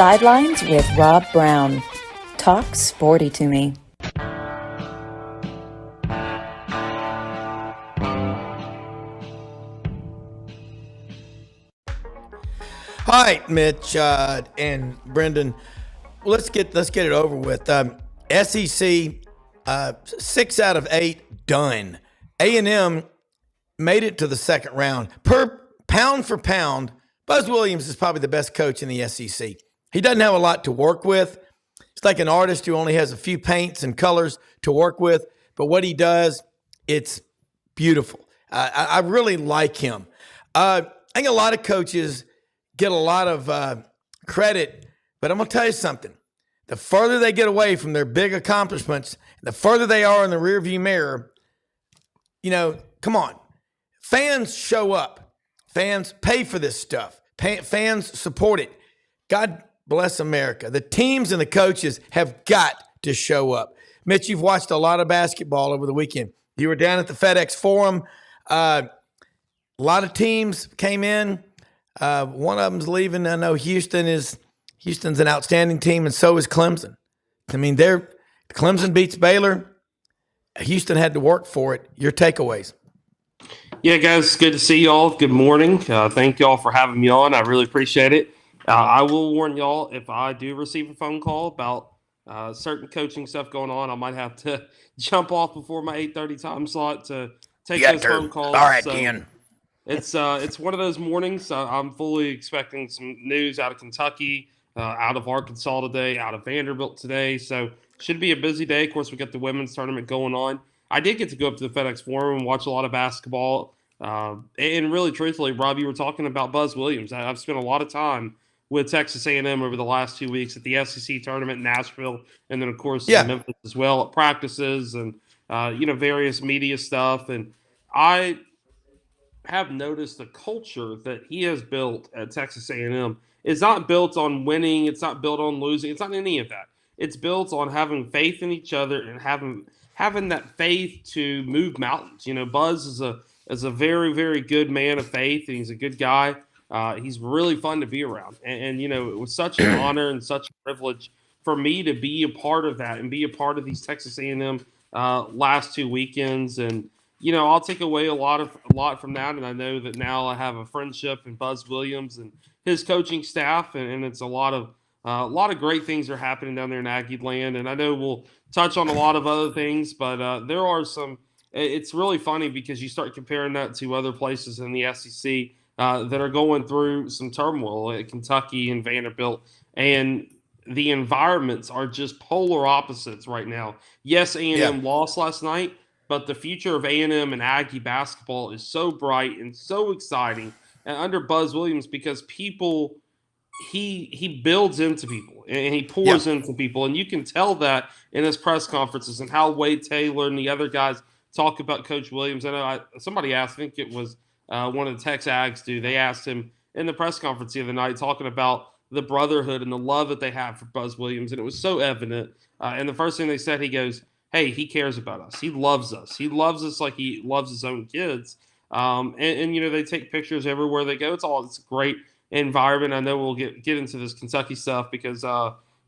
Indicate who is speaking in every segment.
Speaker 1: Sidelines with Rob Brown. Talk sporty to me.
Speaker 2: All right, Mitch and Brendan, let's get it over with. SEC 6 out of 8 done. A&M made it to the second round. Per pound for pound, Buzz Williams is probably the best coach in the SEC. He doesn't have a lot to work with. It's like an artist who only has a few paints and colors to work with, but what he does, it's beautiful. I really like him. I think a lot of coaches get a lot of credit, but I'm going to tell you something. The further they get away from their big accomplishments, the further they are in the rearview mirror, come on. Fans show up. Fans pay for this stuff. Fans support it. God bless America. The teams and the coaches have got to show up. Mitch, you've watched a lot of basketball over the weekend. You were down at the FedEx Forum. A lot of teams came in. One of them's leaving. I know Houston's an outstanding team, and so is Clemson. I mean, Clemson beats Baylor. Houston had to work for it. Your takeaways?
Speaker 3: Yeah, guys, good to see y'all. Good morning. Thank y'all for having me on. I really appreciate it. I will warn y'all, if I do receive a phone call about certain coaching stuff going on, I might have to jump off before my 8:30 time slot to take those phone calls.
Speaker 2: All right, Ken.
Speaker 3: It's one of those mornings. I'm fully expecting some news out of Kentucky, out of Arkansas today, out of Vanderbilt today. So should be a busy day. Of course, we got the women's tournament going on. I did get to go up to the FedEx Forum and watch a lot of basketball. And really, truthfully, Rob, you were talking about Buzz Williams. I've spent a lot of time with Texas A&M over the last 2 weeks at the SEC tournament in Nashville, and then, of course, in Memphis as well at practices and, various media stuff. And I have noticed the culture that he has built at Texas A&M is not built on winning. It's not built on losing. It's not any of that. It's built on having faith in each other and having that faith to move mountains. Buzz is a very, very good man of faith, and he's a good guy. He's really fun to be around. And it was such an honor and such a privilege for me to be a part of that and be a part of these Texas A&M last 2 weekends. And, I'll take away a lot from that. And I know that now I have a friendship in Buzz Williams and his coaching staff. And it's a lot of great things are happening down there in Aggie land. And I know we'll touch on a lot of other things, but there are some – it's really funny because you start comparing that to other places in the SEC that are going through some turmoil at Kentucky and Vanderbilt. And the environments are just polar opposites right now. Yes, A&M lost last night, but the future of A&M and Aggie basketball is so bright and so exciting and under Buzz Williams because people – he builds into people and he pours into people. And you can tell that in his press conferences and how Wade Taylor and the other guys talk about Coach Williams. I know somebody asked, I think it was one of the Tex Ags they asked him in the press conference the other night talking about the brotherhood and the love that they have for Buzz Williams. And it was so evident. And the first thing they said, he goes, hey, he cares about us. He loves us. He loves us like he loves his own kids. And they take pictures everywhere they go. It's great environment. I know we'll get into this Kentucky stuff because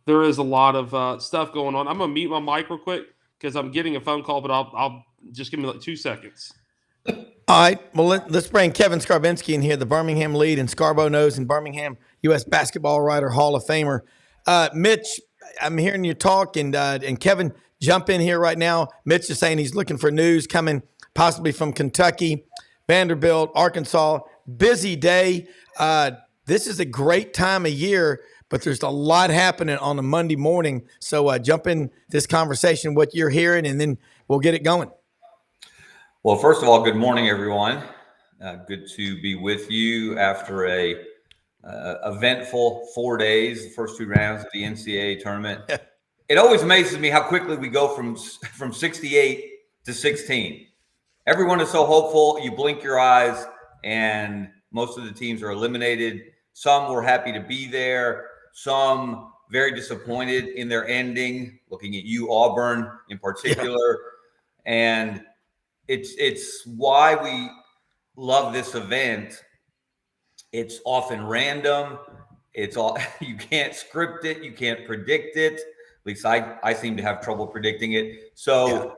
Speaker 3: there is a lot of stuff going on. I'm going to mute my mic real quick because I'm getting a phone call, but I'll just give me like 2 seconds.
Speaker 2: All right. Well, let's bring Kevin Scarbinsky in here, the Birmingham lead and Scarbo knows and Birmingham U.S. basketball writer, Hall of Famer. Mitch, I'm hearing you talk, and Kevin, jump in here right now. Mitch is saying he's looking for news coming possibly from Kentucky, Vanderbilt, Arkansas. Busy day. This is a great time of year, but there's a lot happening on a Monday morning. So jump in this conversation, what you're hearing, and then we'll get it going.
Speaker 4: Well, first of all, good morning, everyone. Good to be with you after a eventful 4 days, the first 2 rounds of the NCAA tournament. It always amazes me how quickly we go from 68 to 16. Everyone is so hopeful. You blink your eyes, and most of the teams are eliminated. Some were happy to be there. Some very disappointed in their ending, looking at you, Auburn in particular. Yeah. And it's why we love this event. It's often random. It's all you can't script it, you can't predict it. At least I seem to have trouble predicting it. So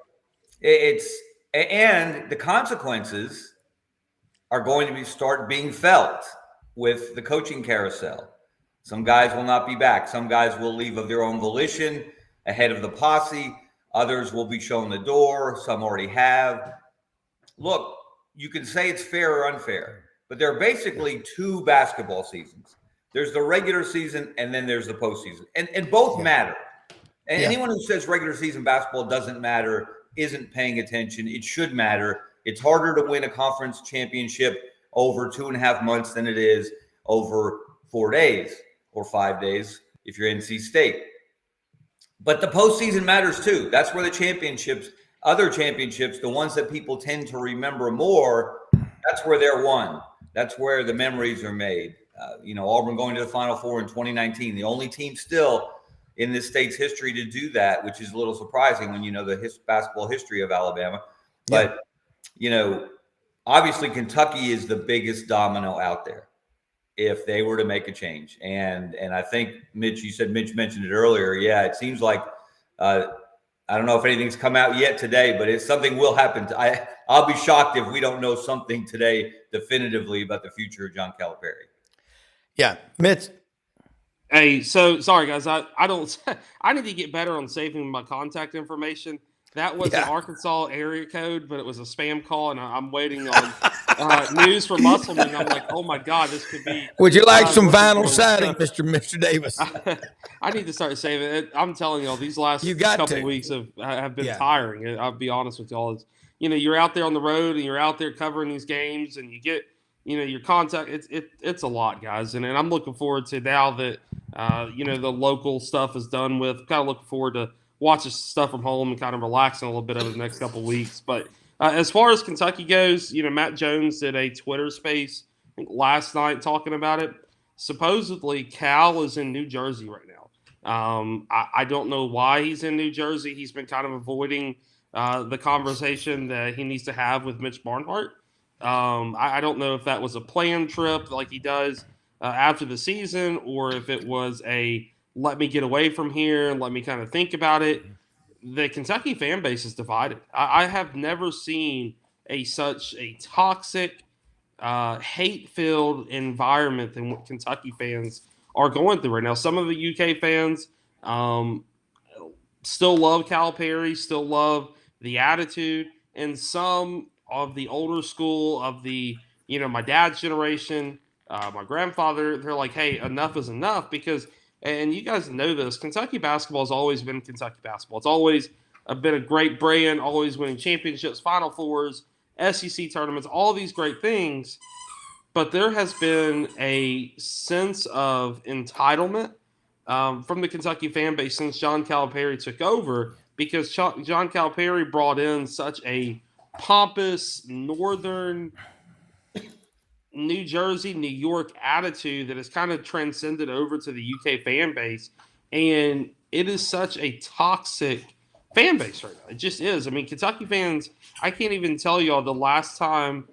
Speaker 4: and the consequences are going to start being felt with the coaching carousel. Some guys will not be back. Some guys will leave of their own volition ahead of the posse. Others will be shown the door. Some already have. Look, you can say it's fair or unfair, but there are basically two basketball seasons. There's the regular season, and then there's the postseason. And both matter. And anyone who says regular season basketball doesn't matter isn't paying attention. It should matter. It's harder to win a conference championship over 2.5 months than it is over 4 days or 5 days if you're NC State. But the postseason matters too. That's where the championships, other championships, the ones that people tend to remember more, that's where they're won. That's where the memories are made. Auburn going to the Final Four in 2019, the only team still in this state's history to do that, which is a little surprising when you know the basketball history of Alabama. But, obviously Kentucky is the biggest domino out there if they were to make a change. And I think, Mitch mentioned it earlier. Yeah, it seems like I don't know if anything's come out yet today, but something will happen. I'll be shocked if we don't know something today definitively about the future of John Calipari.
Speaker 2: Yeah, Mitch.
Speaker 3: Hey, so sorry guys, I need to get better on saving my contact information. That was an Arkansas area code, but it was a spam call, and I'm waiting on news from Musselman. I'm like, oh my God, this could be.
Speaker 2: Would you like some vinyl siding, Mr. Davis?
Speaker 3: I need to start saving it. I'm telling y'all, these last couple of weeks have been tiring. I'll be honest with y'all. You're out there on the road and you're out there covering these games, and you get your contact. It's a lot, guys, and I'm looking forward to now that the local stuff is done with. Kind of looking forward to watching stuff from home and kind of relaxing a little bit over the next couple of weeks. But as far as Kentucky goes, Matt Jones did a Twitter space I think last night talking about it. Supposedly, Cal is in New Jersey right now. I don't know why he's in New Jersey. He's been kind of avoiding the conversation that he needs to have with Mitch Barnhart. I don't know if that was a planned trip like he does after the season, or if it was a let me get away from here and let me kind of think about it. The Kentucky fan base is divided. I have never seen such a toxic, hate-filled environment than what Kentucky fans are going through right now. Some of the UK fans still love Calipari, still love the attitude, and some of the older school of the, my dad's generation, my grandfather, they're like, hey, enough is enough, because, and you guys know this, Kentucky basketball has always been Kentucky basketball. It's always been a great brand, always winning championships, Final Fours, SEC tournaments, all these great things. But there has been a sense of entitlement from the Kentucky fan base since John Calipari took over, because John Calipari brought in such a pompous northern New Jersey, New York attitude that has kind of transcended over to the UK fan base. And it is such a toxic fan base right now. It just is. I mean, Kentucky fans, I can't even tell y'all the last time,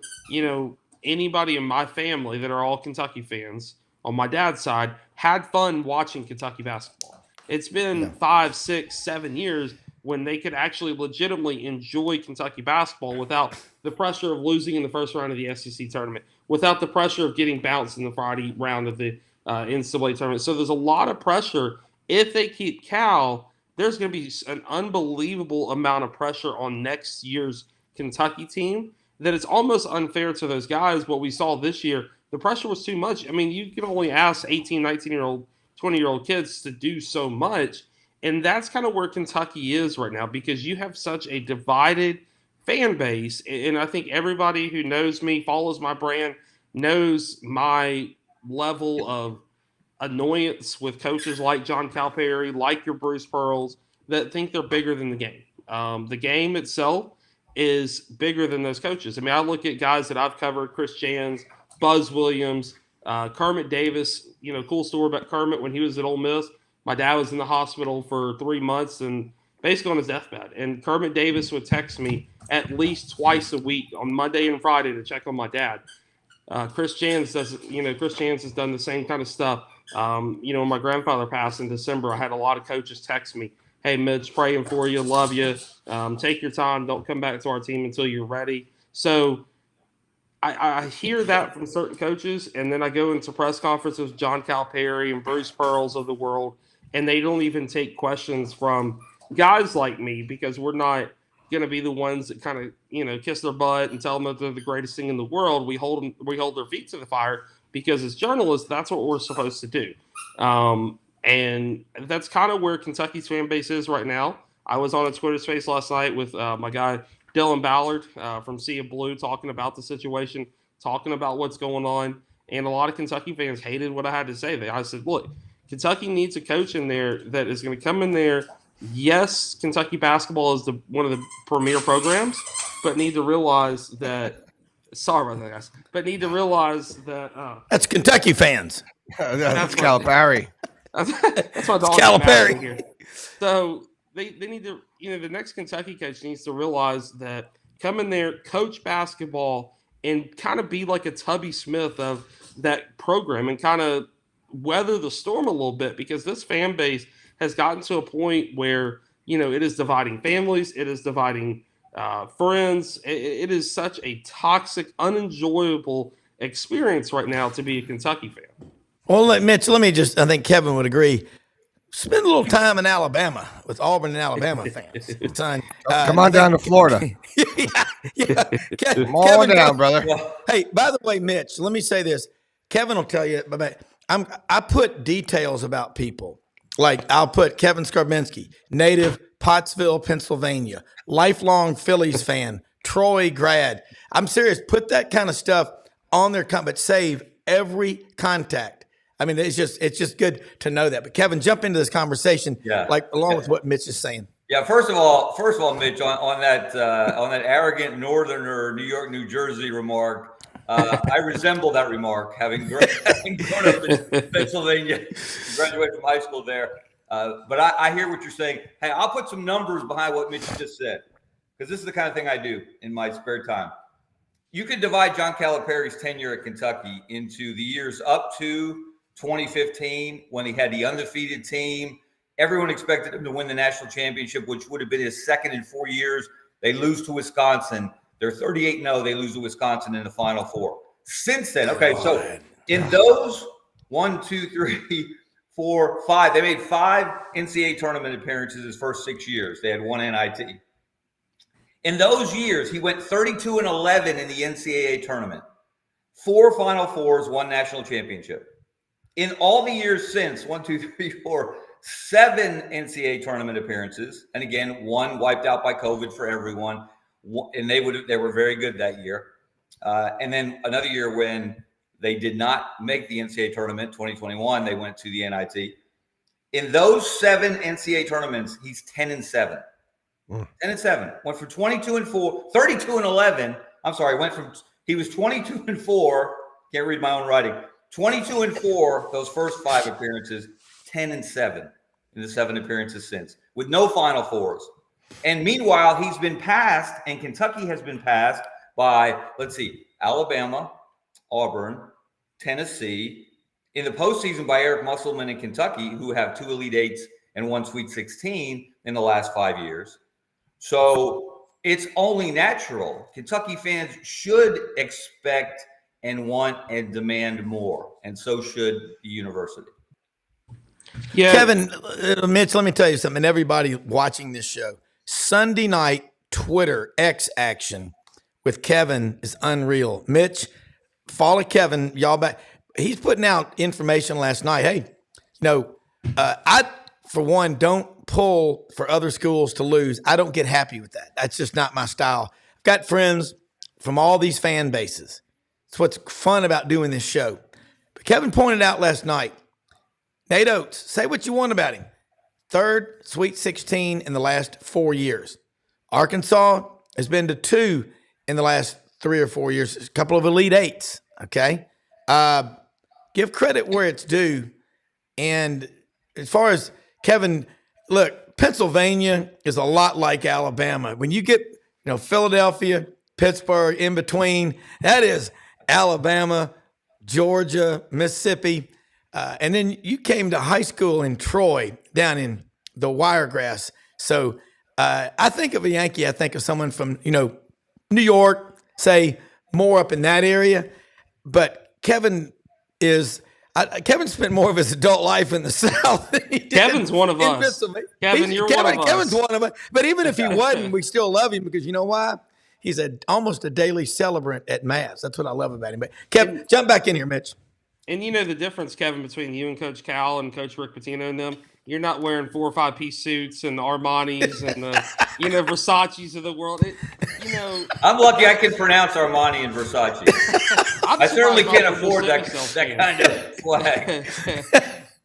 Speaker 3: anybody in my family that are all Kentucky fans on my dad's side had fun watching Kentucky basketball. It's been 5, 6, 7 years when they could actually legitimately enjoy Kentucky basketball without the pressure of losing in the first round of the SEC tournament, without the pressure of getting bounced in the Friday round of the NCAA tournament. So there's a lot of pressure. If they keep Cal, there's going to be an unbelievable amount of pressure on next year's Kentucky team that it's almost unfair to those guys. What we saw this year, the pressure was too much. I mean, you can only ask 18, 19-year-old, 20-year-old kids to do so much. And that's kind of where Kentucky is right now, because you have such a divided fan base. And I think everybody who knows me, follows my brand, knows my level of annoyance with coaches like John Calipari, like your Bruce Pearls, that think they're bigger than the game. The game itself is bigger than those coaches. I mean, I look at guys that I've covered, Chris Jans, Buzz Williams, Kermit Davis. Cool story about Kermit when he was at Ole Miss. My dad was in the hospital for 3 months and basically on his deathbed. And Kermit Davis would text me at least twice a week on Monday and Friday to check on my dad. Chris Jans has done the same kind of stuff When my grandfather passed in December, I had a lot of coaches text me, "Hey, Mitch, praying for you, love you. Take your time. Don't come back to our team until you're ready." So I hear that from certain coaches, and then I go into press conferences with John Calipari and Bruce Pearls of the world, and they don't even take questions from guys like me because we're not going to be the ones that kind of kiss their butt and tell them that they're the greatest thing in the world. We hold their feet to the fire because as journalists, that's what we're supposed to do, and that's kind of where Kentucky's fan base is right now. I was on a Twitter space last night with my guy Dylan Ballard from Sea of Blue talking about the situation, talking about what's going on. And a lot of Kentucky fans hated what I had to say. I said, look, Kentucky needs a coach in there that is going to come in there. Yes, Kentucky basketball is one of the premier programs, but need to realize that – sorry about that, guys. But need to realize that
Speaker 2: that's Kentucky fans.
Speaker 5: That's Calipari.
Speaker 3: That's my dog.
Speaker 2: Calipari.
Speaker 3: Here. So – They need to, the next Kentucky coach needs to realize that come in there, coach basketball, and kind of be like a Tubby Smith of that program and kind of weather the storm a little bit because this fan base has gotten to a point where, it is dividing families. It is dividing friends. It is such a toxic, unenjoyable experience right now to be a Kentucky fan.
Speaker 2: Well, Mitch, I think Kevin would agree. Spend a little time in Alabama with Auburn and Alabama fans.
Speaker 5: Come on down to Florida.
Speaker 2: yeah.
Speaker 5: Come on down, brother.
Speaker 2: Hey, by the way, Mitch, let me say this. Kevin will tell you, but I put details about people. Like I'll put Kevin Scarbinsky, native Pottsville, Pennsylvania, lifelong Phillies fan, Troy grad. I'm serious. Put that kind of stuff on their but save every contact. I mean, it's just good to know that. But Kevin, jump into this conversation, along with what Mitch is saying.
Speaker 4: Yeah. First of all, Mitch, on that arrogant Northerner, New York, New Jersey remark, I resemble that remark, having grown up in Pennsylvania, graduated from high school there. But I hear what you're saying. Hey, I'll put some numbers behind what Mitch just said, because this is the kind of thing I do in my spare time. You could divide John Calipari's tenure at Kentucky into the years up to 2015, when he had the undefeated team. Everyone expected him to win the national championship, which would have been his second in 4 years. They lose to Wisconsin. They're 38-0. They lose to Wisconsin in the Final Four. Since then, so in those 1, 2, 3, 4, 5, they made 5 NCAA tournament appearances his first 6 years. They had 1 NIT. In those years, he went 32-11 in the NCAA tournament, 4 Final Fours, 1 national championship. In all the years since, 1, 2, 3, 4, 7 NCAA tournament appearances, and again, 1 wiped out by COVID for everyone, and they were very good that year. And then another year when they did not make the NCAA tournament, 2021, they went to the NIT. In those 7 NCAA tournaments, he's 10-7. 10-7. Went from 22-4, 32-11. I'm sorry, he was 22-4. Can't read my own writing. 22-4, those first 5 appearances, 10-7 in the 7 appearances since, with no Final Fours. And meanwhile, he's been passed, and Kentucky has been passed by, Alabama, Auburn, Tennessee, in the postseason by Eric Musselman in Kentucky, who have 2 Elite Eights and 1 Sweet 16 in the last 5 years. So it's only natural. Kentucky fans should expect and want and demand more, and so should the university.
Speaker 2: Yeah, Kevin, Mitch, let me tell you something. Everybody watching this show, Sunday night Twitter X action with Kevin is unreal. Mitch, follow Kevin, y'all back. He's putting out information last night. Hey, I for one don't pull for other schools to lose. I don't get happy with that. That's just not my style. I've got friends from all these fan bases. It's what's fun about doing this show. But Kevin pointed out last night, Nate Oates, say what you want about him. 3rd Sweet 16 in the last 4 years. Arkansas has been to 2 in the last 3 or 4 years. A couple of Elite Eights, okay? Give credit where it's due. And as far as Kevin, look, Pennsylvania is a lot like Alabama. When you get, Philadelphia, Pittsburgh, in between, that is Alabama, Georgia, Mississippi. And then you came to high school in Troy, down in the Wiregrass. So I think of a Yankee, I think of someone from, New York, say more up in that area. But Kevin spent more of his adult life in the South than he did.
Speaker 3: Kevin's one of us. Kevin, you're one of us.
Speaker 2: Kevin's one of us. But even if he wasn't, we still love him because you know why? He's almost a daily celebrant at Mass. That's what I love about him. But Kevin, jump back in here, Mitch.
Speaker 3: And you know the difference, Kevin, between you and Coach Cal and Coach Rick Pitino and them? You're not wearing 4 or 5 piece suits and Armanis and Versace's of the world.
Speaker 4: I'm lucky I can pronounce Armani and Versace. I certainly can't afford that kind of flag.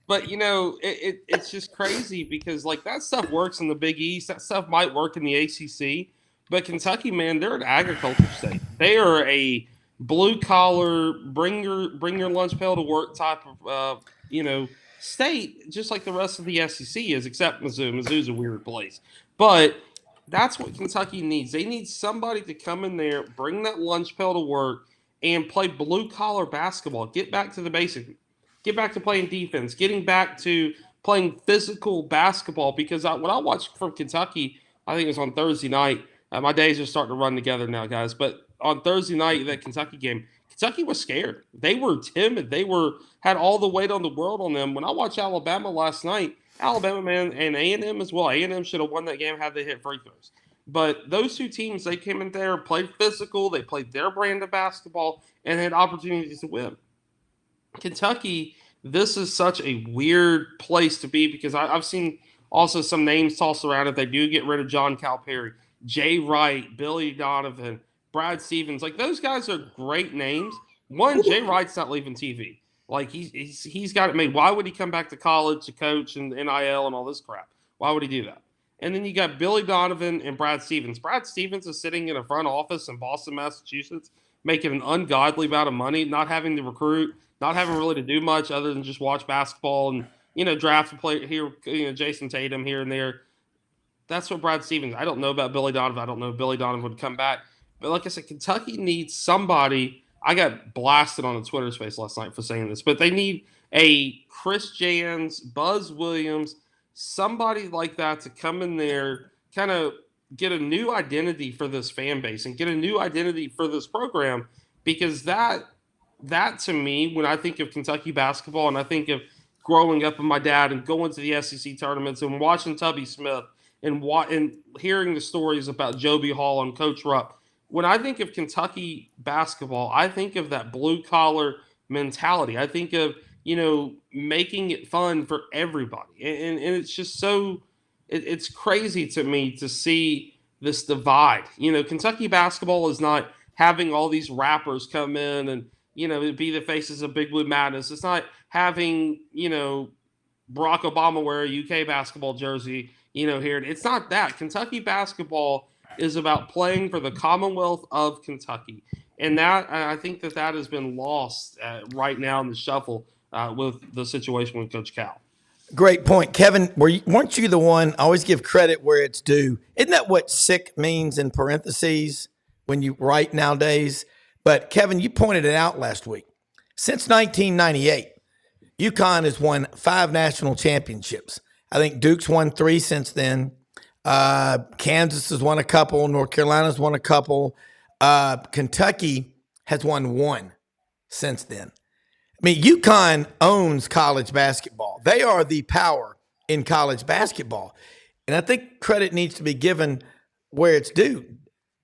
Speaker 3: But it's just crazy because that stuff works in the Big East. That stuff might work in the ACC. But Kentucky, man, they're an agriculture state. They are a blue collar, bring your lunch pail to work type of state, just like the rest of the SEC is, except Mizzou. Mizzou's a weird place. But that's what Kentucky needs. They need somebody to come in there, bring that lunch pail to work, and play blue-collar basketball. Get back to the basics. Get back to playing defense. Getting back to playing physical basketball. Because what I watched from Kentucky, I think it was on Thursday night. My days are starting to run together now, guys. But on Thursday night, that Kentucky game, Kentucky was scared. They were timid. They had all the weight on the world on them. When I watched Alabama last night, Alabama, man, and A&M as well. A&M should have won that game had they hit free throws. But those two teams, they came in there, played physical, they played their brand of basketball, and had opportunities to win. Kentucky, this is such a weird place to be because I've seen also some names tossed around if they do get rid of John Calipari, Jay Wright, Billy Donovan, Brad Stevens. Those guys are great names. One, Jay Wright's not leaving TV. He's got it made. Why would he come back to college to coach and NIL and all this crap? Why would he do that? And then you got Billy Donovan and Brad Stevens. Brad Stevens is sitting in a front office in Boston, Massachusetts, making an ungodly amount of money, not having to recruit, not having really to do much other than just watch basketball and, draft a player here, Jason Tatum here and there. That's what Brad Stevens. I don't know about Billy Donovan. I don't know if Billy Donovan would come back. But like I said, Kentucky needs somebody. I got blasted on a Twitter space last night for saying this, but they need a Chris Jans, Buzz Williams, somebody like that to come in there, kind of get a new identity for this fan base and get a new identity for this program. Because that to me, when I think of Kentucky basketball and I think of growing up with my dad and going to the SEC tournaments and watching Tubby Smith and hearing the stories about Joby Hall and Coach Rupp, when I think of Kentucky basketball, I think of that blue-collar mentality. I think of, making it fun for everybody. And it's just so – it's crazy to me to see this divide. Kentucky basketball is not having all these rappers come in and, be the faces of Big Blue Madness. It's not having, Barack Obama wear a UK basketball jersey, here. It's not that. Kentucky basketball is about playing for the Commonwealth of Kentucky. And that I think that has been lost right now in the shuffle with the situation with Coach Cal.
Speaker 2: Great point. Kevin, weren't you the one, I always give credit where it's due. Isn't that what sick means in parentheses when you write nowadays? But Kevin, you pointed it out last week. Since 1998, UConn has won 5 national championships. I think Duke's won 3 since then. Kansas has won a couple. North Carolina's won a couple. Kentucky has won 1 since then. I mean, UConn owns college basketball. They are the power in college basketball. And I think credit needs to be given where it's due.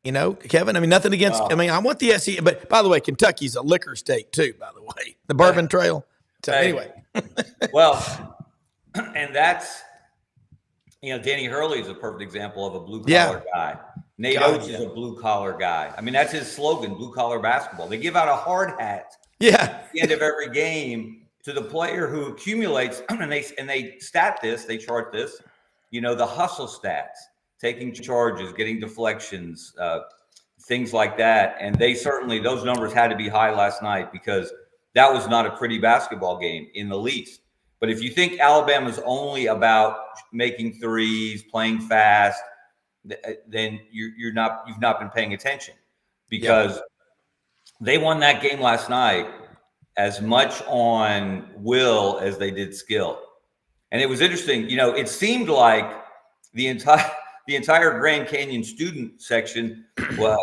Speaker 2: Kevin, I mean, nothing against, I want the SEC, but by the way, Kentucky's a liquor state too, by the way, the Bourbon Trail. So anyway.
Speaker 4: Well, and that's, Danny Hurley is a perfect example of a blue-collar guy. Nate Oates is a blue-collar guy. I mean, that's his slogan, blue-collar basketball. They give out a hard hat at the end of every game to the player who accumulates, and they stat this, they chart this, the hustle stats, taking charges, getting deflections, things like that. And those numbers had to be high last night because that was not a pretty basketball game in the least. But if you think Alabama's only about making threes, playing fast, then you've not been paying attention because they won that game last night as much on will as they did skill. And it was interesting, it seemed like the entire Grand Canyon student section,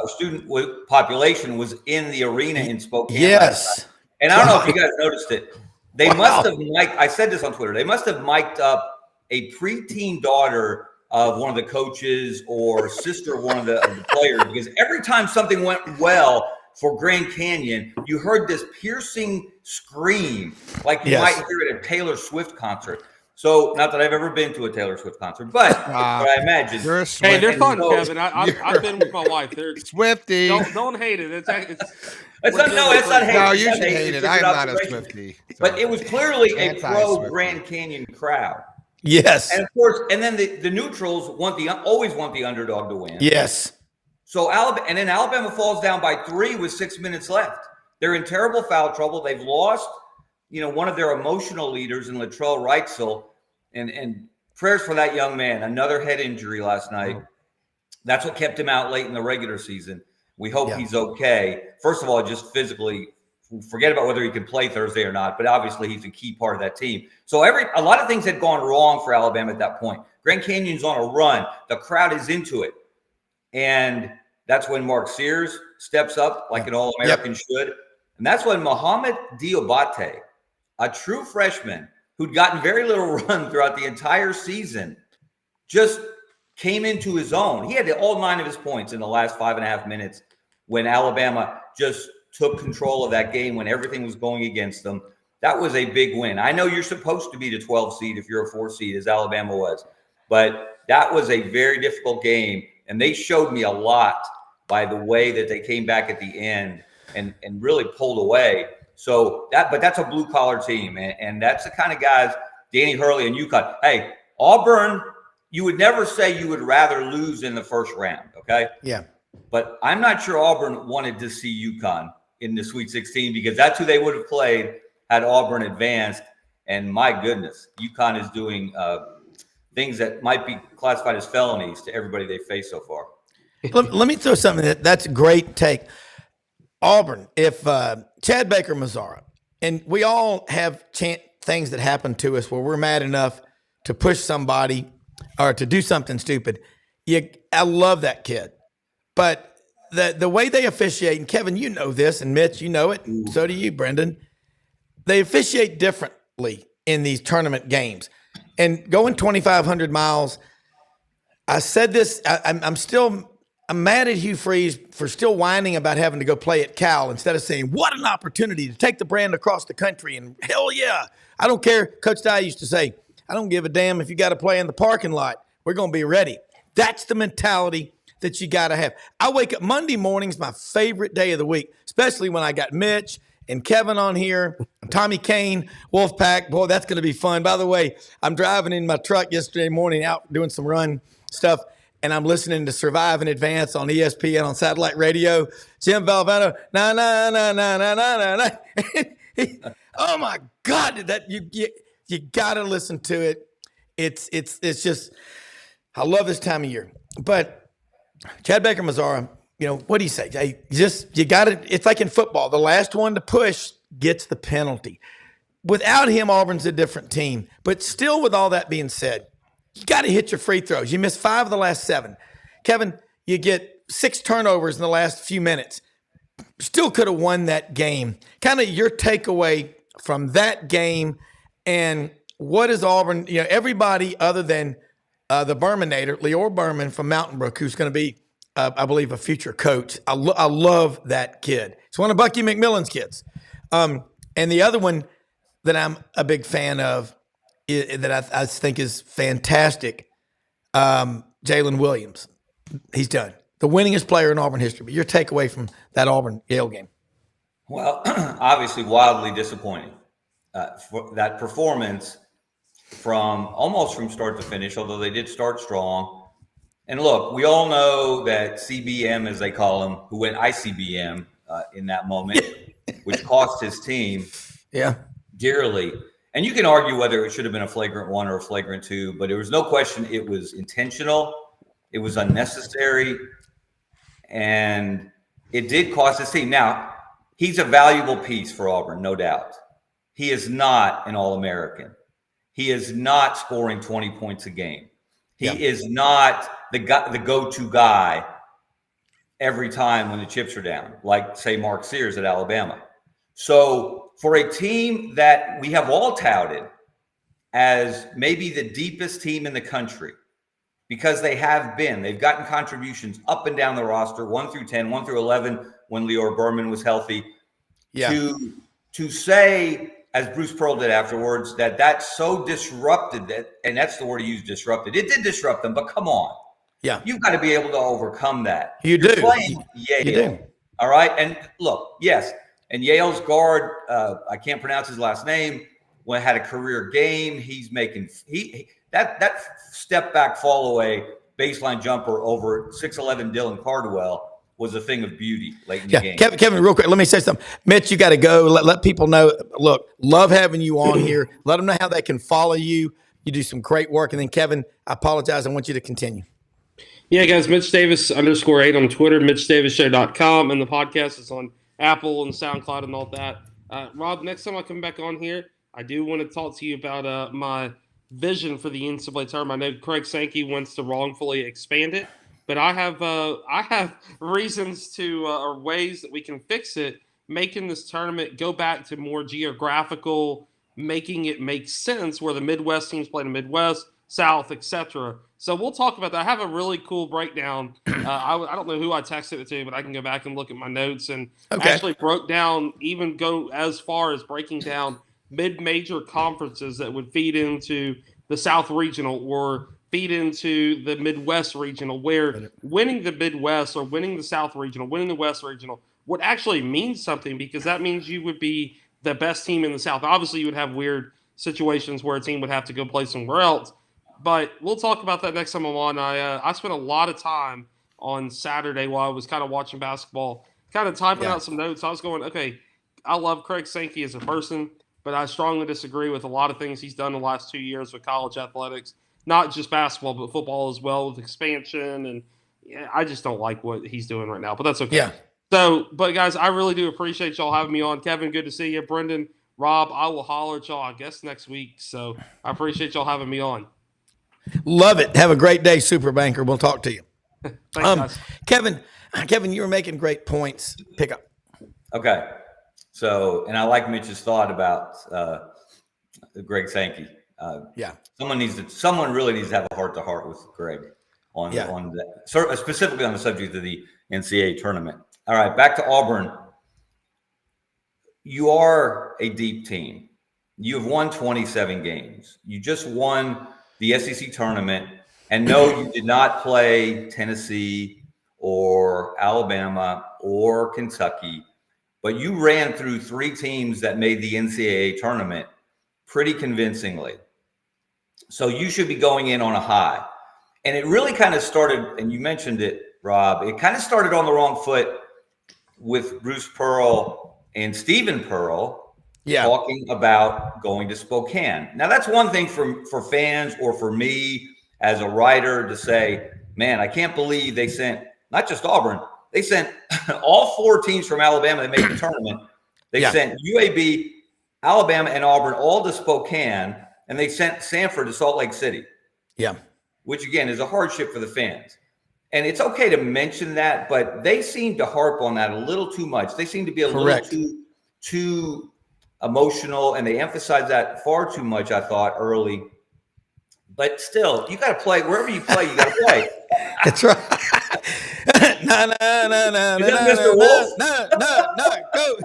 Speaker 4: student population was in the arena in Spokane.
Speaker 2: Yes.
Speaker 4: And I don't know if you guys noticed it. They must have I said this on Twitter. They must have mic'd up a preteen daughter of one of the coaches or sister of one of the players, because every time something went well for Grand Canyon, you heard this piercing scream like you might hear at a Taylor Swift concert. So, not that I've ever been to a Taylor Swift concert, but I imagine.
Speaker 3: Hey, they're fun, Kevin. I've been with my wife. They're
Speaker 5: Swifty.
Speaker 3: Don't hate it. It's not
Speaker 4: hate.
Speaker 5: No, you should hate it. I'm not a Swifty.
Speaker 4: But it was clearly a pro Grand Canyon crowd.
Speaker 2: Yes.
Speaker 4: And of course, and then the neutrals always want the underdog to win.
Speaker 2: Yes.
Speaker 4: So Alabama falls down by 3 with 6 minutes left. They're in terrible foul trouble. They've lost, one of their emotional leaders in Latrell Wrightsell, and prayers for that young man. Another head injury last night. That's what kept him out late in the regular season. We hope he's okay. First of all, just physically, forget about whether he can play Thursday or not, but obviously he's a key part of that team. So a lot of things had gone wrong for Alabama at that point. Grand Canyon's on a run. The crowd is into it. And that's when Mark Sears steps up like an All-American should. And that's when Mohamed Diabate, a true freshman who'd gotten very little run throughout the entire season, just came into his own. He had all 9 of his points in the last 5.5 minutes when Alabama just took control of that game when everything was going against them. That was a big win. I know you're supposed to be the 12 seed if you're a 4 seed, as Alabama was, but that was a very difficult game. And they showed me a lot by the way that they came back at the end and really pulled away. So that's a blue collar team. And that's the kind of guys, Danny Hurley and UConn. Hey, Auburn, you would never say you would rather lose in the first round. Okay.
Speaker 2: Yeah.
Speaker 4: But I'm not sure Auburn wanted to see UConn in the Sweet 16 because that's who they would have played had Auburn advanced. And my goodness, UConn is doing things that might be classified as felonies to everybody they faced so far.
Speaker 2: Let me throw something that's a great take. Auburn, if Chad Baker Mazzara, and we all have things that happen to us where we're mad enough to push somebody or to do something stupid. I love that kid. But the way they officiate, and Kevin, you know this, and Mitch, you know it, and so do you, Brendan. They officiate differently in these tournament games. And going 2,500 miles, I said this, I'm mad at Hugh Freeze for still whining about having to go play at Cal instead of saying, what an opportunity to take the brand across the country. And hell yeah, I don't care. Coach Dye used to say, I don't give a damn if you got to play in the parking lot. We're going to be ready. That's the mentality that you got to have. I wake up Monday morning's my favorite day of the week, especially when I got Mitch and Kevin on here, Tommy Kane, Wolfpack. Boy, that's going to be fun. By the way, I'm driving in my truck yesterday morning out doing some run stuff, and I'm listening to Survive in Advance on ESPN on satellite radio. Jim Valvano, na na na na na na na. Oh my God, that you got to listen to it. It's just, I love this time of year. But Chad Baker Mazzara, what do you say? You got to. It's like in football, the last one to push gets the penalty. Without him, Auburn's a different team. But still, with all that being said, you got to hit your free throws. You missed 5 of the last 7. Kevin, you get 6 turnovers in the last few minutes. Still could have won that game. Kind of your takeaway from that game, and what is Auburn? Everybody other than the Berminator, Leor Berman from Mountain Brook, who's going to be, I believe, a future coach. I love that kid. It's one of Bucky McMillan's kids. And the other one that I'm a big fan of, that I think is fantastic, Jalen Williams. He's done. The winningest player in Auburn history. But your takeaway from that Auburn-Yale game?
Speaker 4: Well, obviously wildly disappointing. For that performance almost from start to finish, although they did start strong. And look, we all know that CBM, as they call him, who went ICBM in that moment, which cost his team dearly. And you can argue whether it should have been a flagrant 1 or a flagrant 2, but there was no question it was intentional. It was unnecessary. And it did cost his team. Now, he's a valuable piece for Auburn, no doubt. He is not an All-American. He is not scoring 20 points a game. He is not the go-to guy every time when the chips are down, like, say, Mark Sears at Alabama. So for a team that we have all touted as maybe the deepest team in the country, because they've gotten contributions up and down the roster, 1 through 10, 1 through 11, when Leor Berman was healthy, to say, as Bruce Pearl did afterwards, that's so disrupted that, and that's the word he used, disrupted. It did disrupt them, but come on.
Speaker 2: Yeah.
Speaker 4: You've got to be able to overcome that.
Speaker 2: You're
Speaker 4: playing Yale.
Speaker 2: You do.
Speaker 4: All right. And look, yes. And Yale's guard, I can't pronounce his last name, had a career game. He's making that step back, fall away, baseline jumper over 6'11" Dylan Cardwell was a thing of beauty late in the game.
Speaker 2: Kevin, real quick, let me say something. Mitch, you got to go. Let people know. Look, love having you on here. Let them know how they can follow you. You do some great work. And then, Kevin, I apologize. I want you to continue.
Speaker 3: Yeah, guys, Mitch Davis _8 on Twitter, MitchDavisShow.com, and the podcast is on Apple and SoundCloud and all that. Rob, next time I come back on here, I do want to talk to you about my vision for the NCAA tournament. I know Craig Sankey wants to wrongfully expand it, but I have reasons to or ways that we can fix it, making this tournament go back to more geographical, making it make sense where the Midwest teams play in the Midwest, South, etc. So we'll talk about that. I have a really cool breakdown. I don't know who I texted it to, but I can go back and look at my notes and actually broke down, even go as far as breaking down mid-major conferences that would feed into the South Regional or feed into the Midwest Regional, where winning the Midwest or winning the South Regional, winning the West Regional would actually mean something, because that means you would be the best team in the South. Obviously, you would have weird situations where a team would have to go play somewhere else, but we'll talk about that next time I'm on. I spent a lot of time on Saturday while I was kind of watching basketball, kind of typing out some notes. I was going, okay, I love Craig Sankey as a person, but I strongly disagree with a lot of things he's done the last 2 years with college athletics, not just basketball, but football as well, with expansion. And I just don't like what he's doing right now, but that's okay.
Speaker 2: Yeah.
Speaker 3: So, but guys, I really do appreciate y'all having me on. Kevin, good to see you. Brendan, Rob, I will holler at y'all, I guess, next week. So I appreciate y'all having me on.
Speaker 2: Love it. Have a great day, Super Banker. We'll talk to you.
Speaker 3: Thanks, guys.
Speaker 2: Kevin, you were making great points. Pick up.
Speaker 4: Okay. So, and I like Mitch's thought about Greg Sankey. Someone really needs to have a heart-to-heart with Greg on that, specifically on the subject of the NCAA tournament. All right, back to Auburn. You are a deep team. You have won 27 games. You just won the SEC tournament, and no, you did not play Tennessee or Alabama or Kentucky, but you ran through 3 teams that made the NCAA tournament pretty convincingly. So you should be going in on a high. And it really kind of started, and you mentioned it, Rob, it kind of started on the wrong foot with Bruce Pearl and Stephen Pearl talking about going to Spokane. Now, that's one thing for fans or for me as a writer to say, man, I can't believe they sent not just Auburn, they sent all 4 teams from Alabama that made the tournament. They sent UAB, Alabama, and Auburn all to Spokane, and they sent Sanford to Salt Lake City. Yeah. Which, again, is a hardship for the fans. And it's okay to mention that, but they seem to harp on that a little too much. They seem to be a little too emotional, and they emphasize that far too much, I thought, early. But still, you got to play. Wherever you play, you got to play.
Speaker 2: That's right. No,
Speaker 4: Mr. Wolf?
Speaker 2: No, go.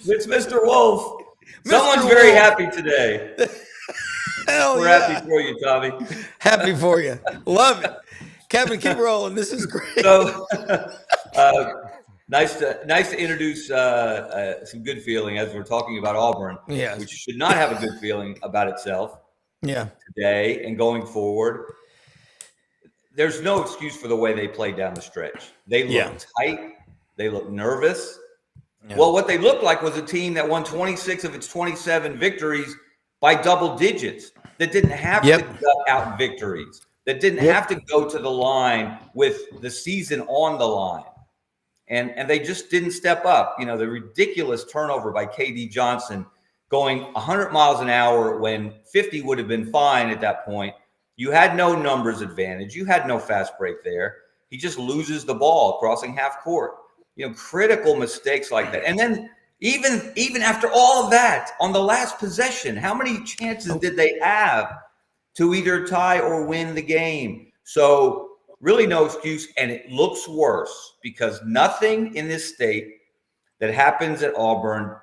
Speaker 4: It's Mr. Wolf. Someone's very happy today.
Speaker 2: Hell
Speaker 4: We're happy for you, Tommy.
Speaker 2: Happy for you. Love it. Kevin, keep rolling. This is great.
Speaker 4: So, nice to introduce some good feeling as we're talking about Auburn, which should not have a good feeling about itself today and going forward. There's no excuse for the way they played down the stretch. They looked tight. They looked nervous. Yeah. Well, what they looked like was a team that won 26 of its 27 victories by double digits, that didn't have to gut out victories, that didn't have to go to the line with the season on the line. and they just didn't step up. You know, the ridiculous turnover by KD Johnson going 100 miles an hour when 50 would have been fine at that point. You had no numbers advantage. You had no fast break there. He just loses the ball crossing half court. You know, critical mistakes like that. And then even after all of that, on the last possession, how many chances did they have to either tie or win the game? So really no excuse. And it looks worse because nothing in this state that happens at Auburn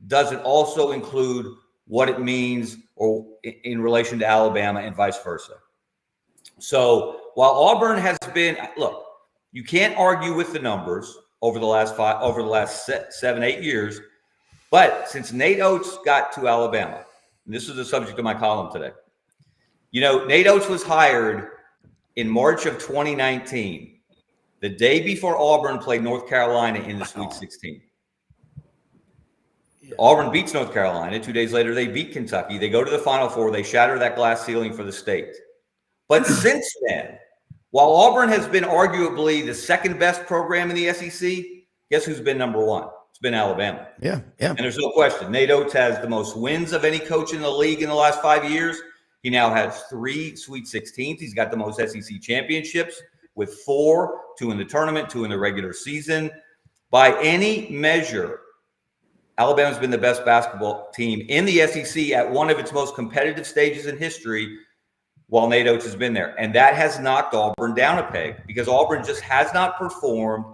Speaker 4: doesn't also include what it means or in relation to Alabama and vice versa. So while Auburn has been, look, you can't argue with the numbers over the last 7-8 years, but since Nate Oates got to Alabama, and this is the subject of my column today, you know, Nate Oates was hired in March of 2019, the day before Auburn played North Carolina in the Sweet 16. Auburn beats North Carolina. 2 days later, they beat Kentucky. They go to the Final Four. They shatter that glass ceiling for the state. But since then, while Auburn has been arguably the second best program in the SEC, guess who's been number one? It's been Alabama.
Speaker 2: Yeah.
Speaker 4: And there's no question. Nate Oates has the most wins of any coach in the league in the last 5 years. He now has 3 Sweet 16s. He's got the most SEC championships with 4, 2 in the tournament, 2 in the regular season. By any measure, Alabama's been the best basketball team in the SEC at one of its most competitive stages in history while Nate Oates has been there. And that has knocked Auburn down a peg because Auburn just has not performed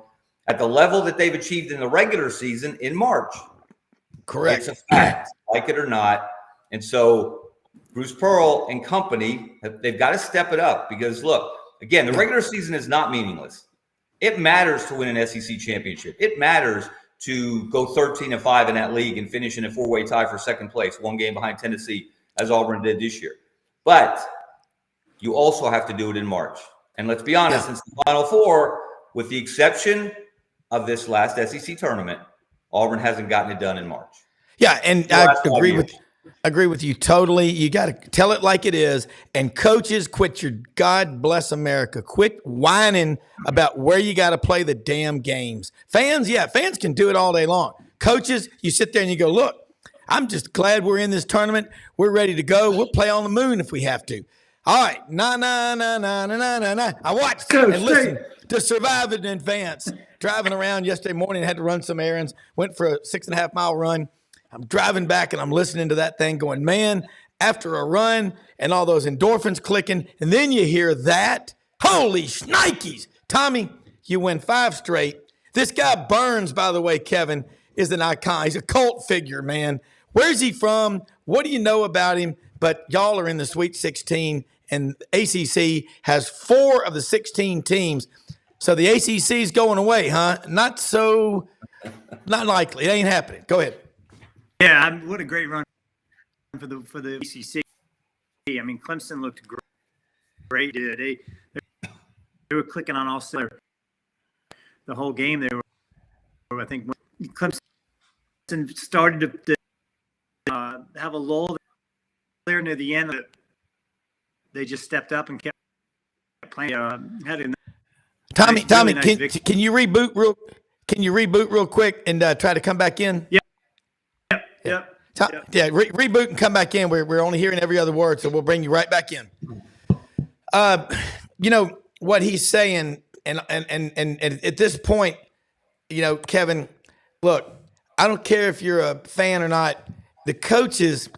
Speaker 4: at the level that they've achieved in the regular season in March.
Speaker 2: Correct.
Speaker 4: It's a fact, like it or not. And so Bruce Pearl and company, they've got to step it up because, look, again, the regular season is not meaningless. It matters to win an SEC championship. It matters to go 13-5 in that league and finish in a 4-way tie for second place, 1 game behind Tennessee, as Auburn did this year. But you also have to do it in March. And let's be honest, since the Final Four, with the exception of this last SEC tournament, Auburn hasn't gotten it done in March.
Speaker 2: Yeah, and I agree with you totally. You got to tell it like it is. And coaches, quit your God bless America. Quit whining about where you got to play the damn games. Fans can do it all day long. Coaches, you sit there and you go, look, I'm just glad we're in this tournament. We're ready to go. We'll play on the moon if we have to. All right. I watched and listened to Survive in Advance. Driving around yesterday morning, had to run some errands, went for a 6.5-mile run. I'm driving back and I'm listening to that thing going, man, after a run and all those endorphins clicking, and then you hear that, holy shnikes. Tommy, you win 5 straight. This guy Burns, by the way, Kevin, is an icon. He's a cult figure, man. Where's he from? What do you know about him? But y'all are in the Sweet 16, and ACC has 4 of the 16 teams. So the ACC's going away, huh? Not likely. It ain't happening. Go ahead.
Speaker 6: Yeah, what a great run for the ACC. I mean, Clemson looked great. They were clicking on all cylinders the whole game. They were, I think, when Clemson started to have a lull there near the end, they just stepped up and kept playing.
Speaker 2: Tommy, can you reboot real? Can you reboot real quick and try to come back in?
Speaker 6: Yeah.
Speaker 2: Reboot and come back in. We're only hearing every other word, so we'll bring you right back in. You know what he's saying, and at this point, you know, Kevin, look, I don't care if you're a fan or not. The coaches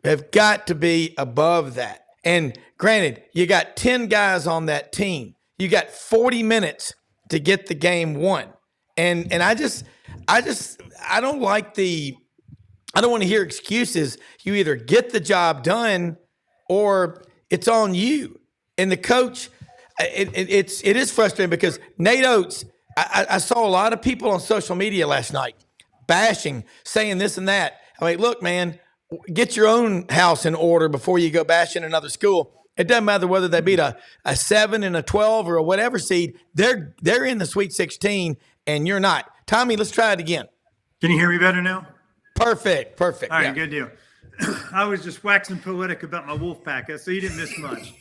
Speaker 2: have got to be above that. And granted, you got 10 guys on that team. You got 40 minutes to get the game won. And I don't like I don't want to hear excuses. You either get the job done or it's on you. And the coach, it is frustrating because Nate Oates, I saw a lot of people on social media last night bashing, saying this and that. I mean, look, man, get your own house in order before you go bashing another school. It doesn't matter whether they beat a 7 and a 12 or a whatever seed. They're in the Sweet 16 and you're not. Tommy, let's try it again.
Speaker 6: Can you hear me better now?
Speaker 2: Perfect.
Speaker 6: All right, Good deal. I was just waxing poetic about my Wolfpack, so you didn't miss much.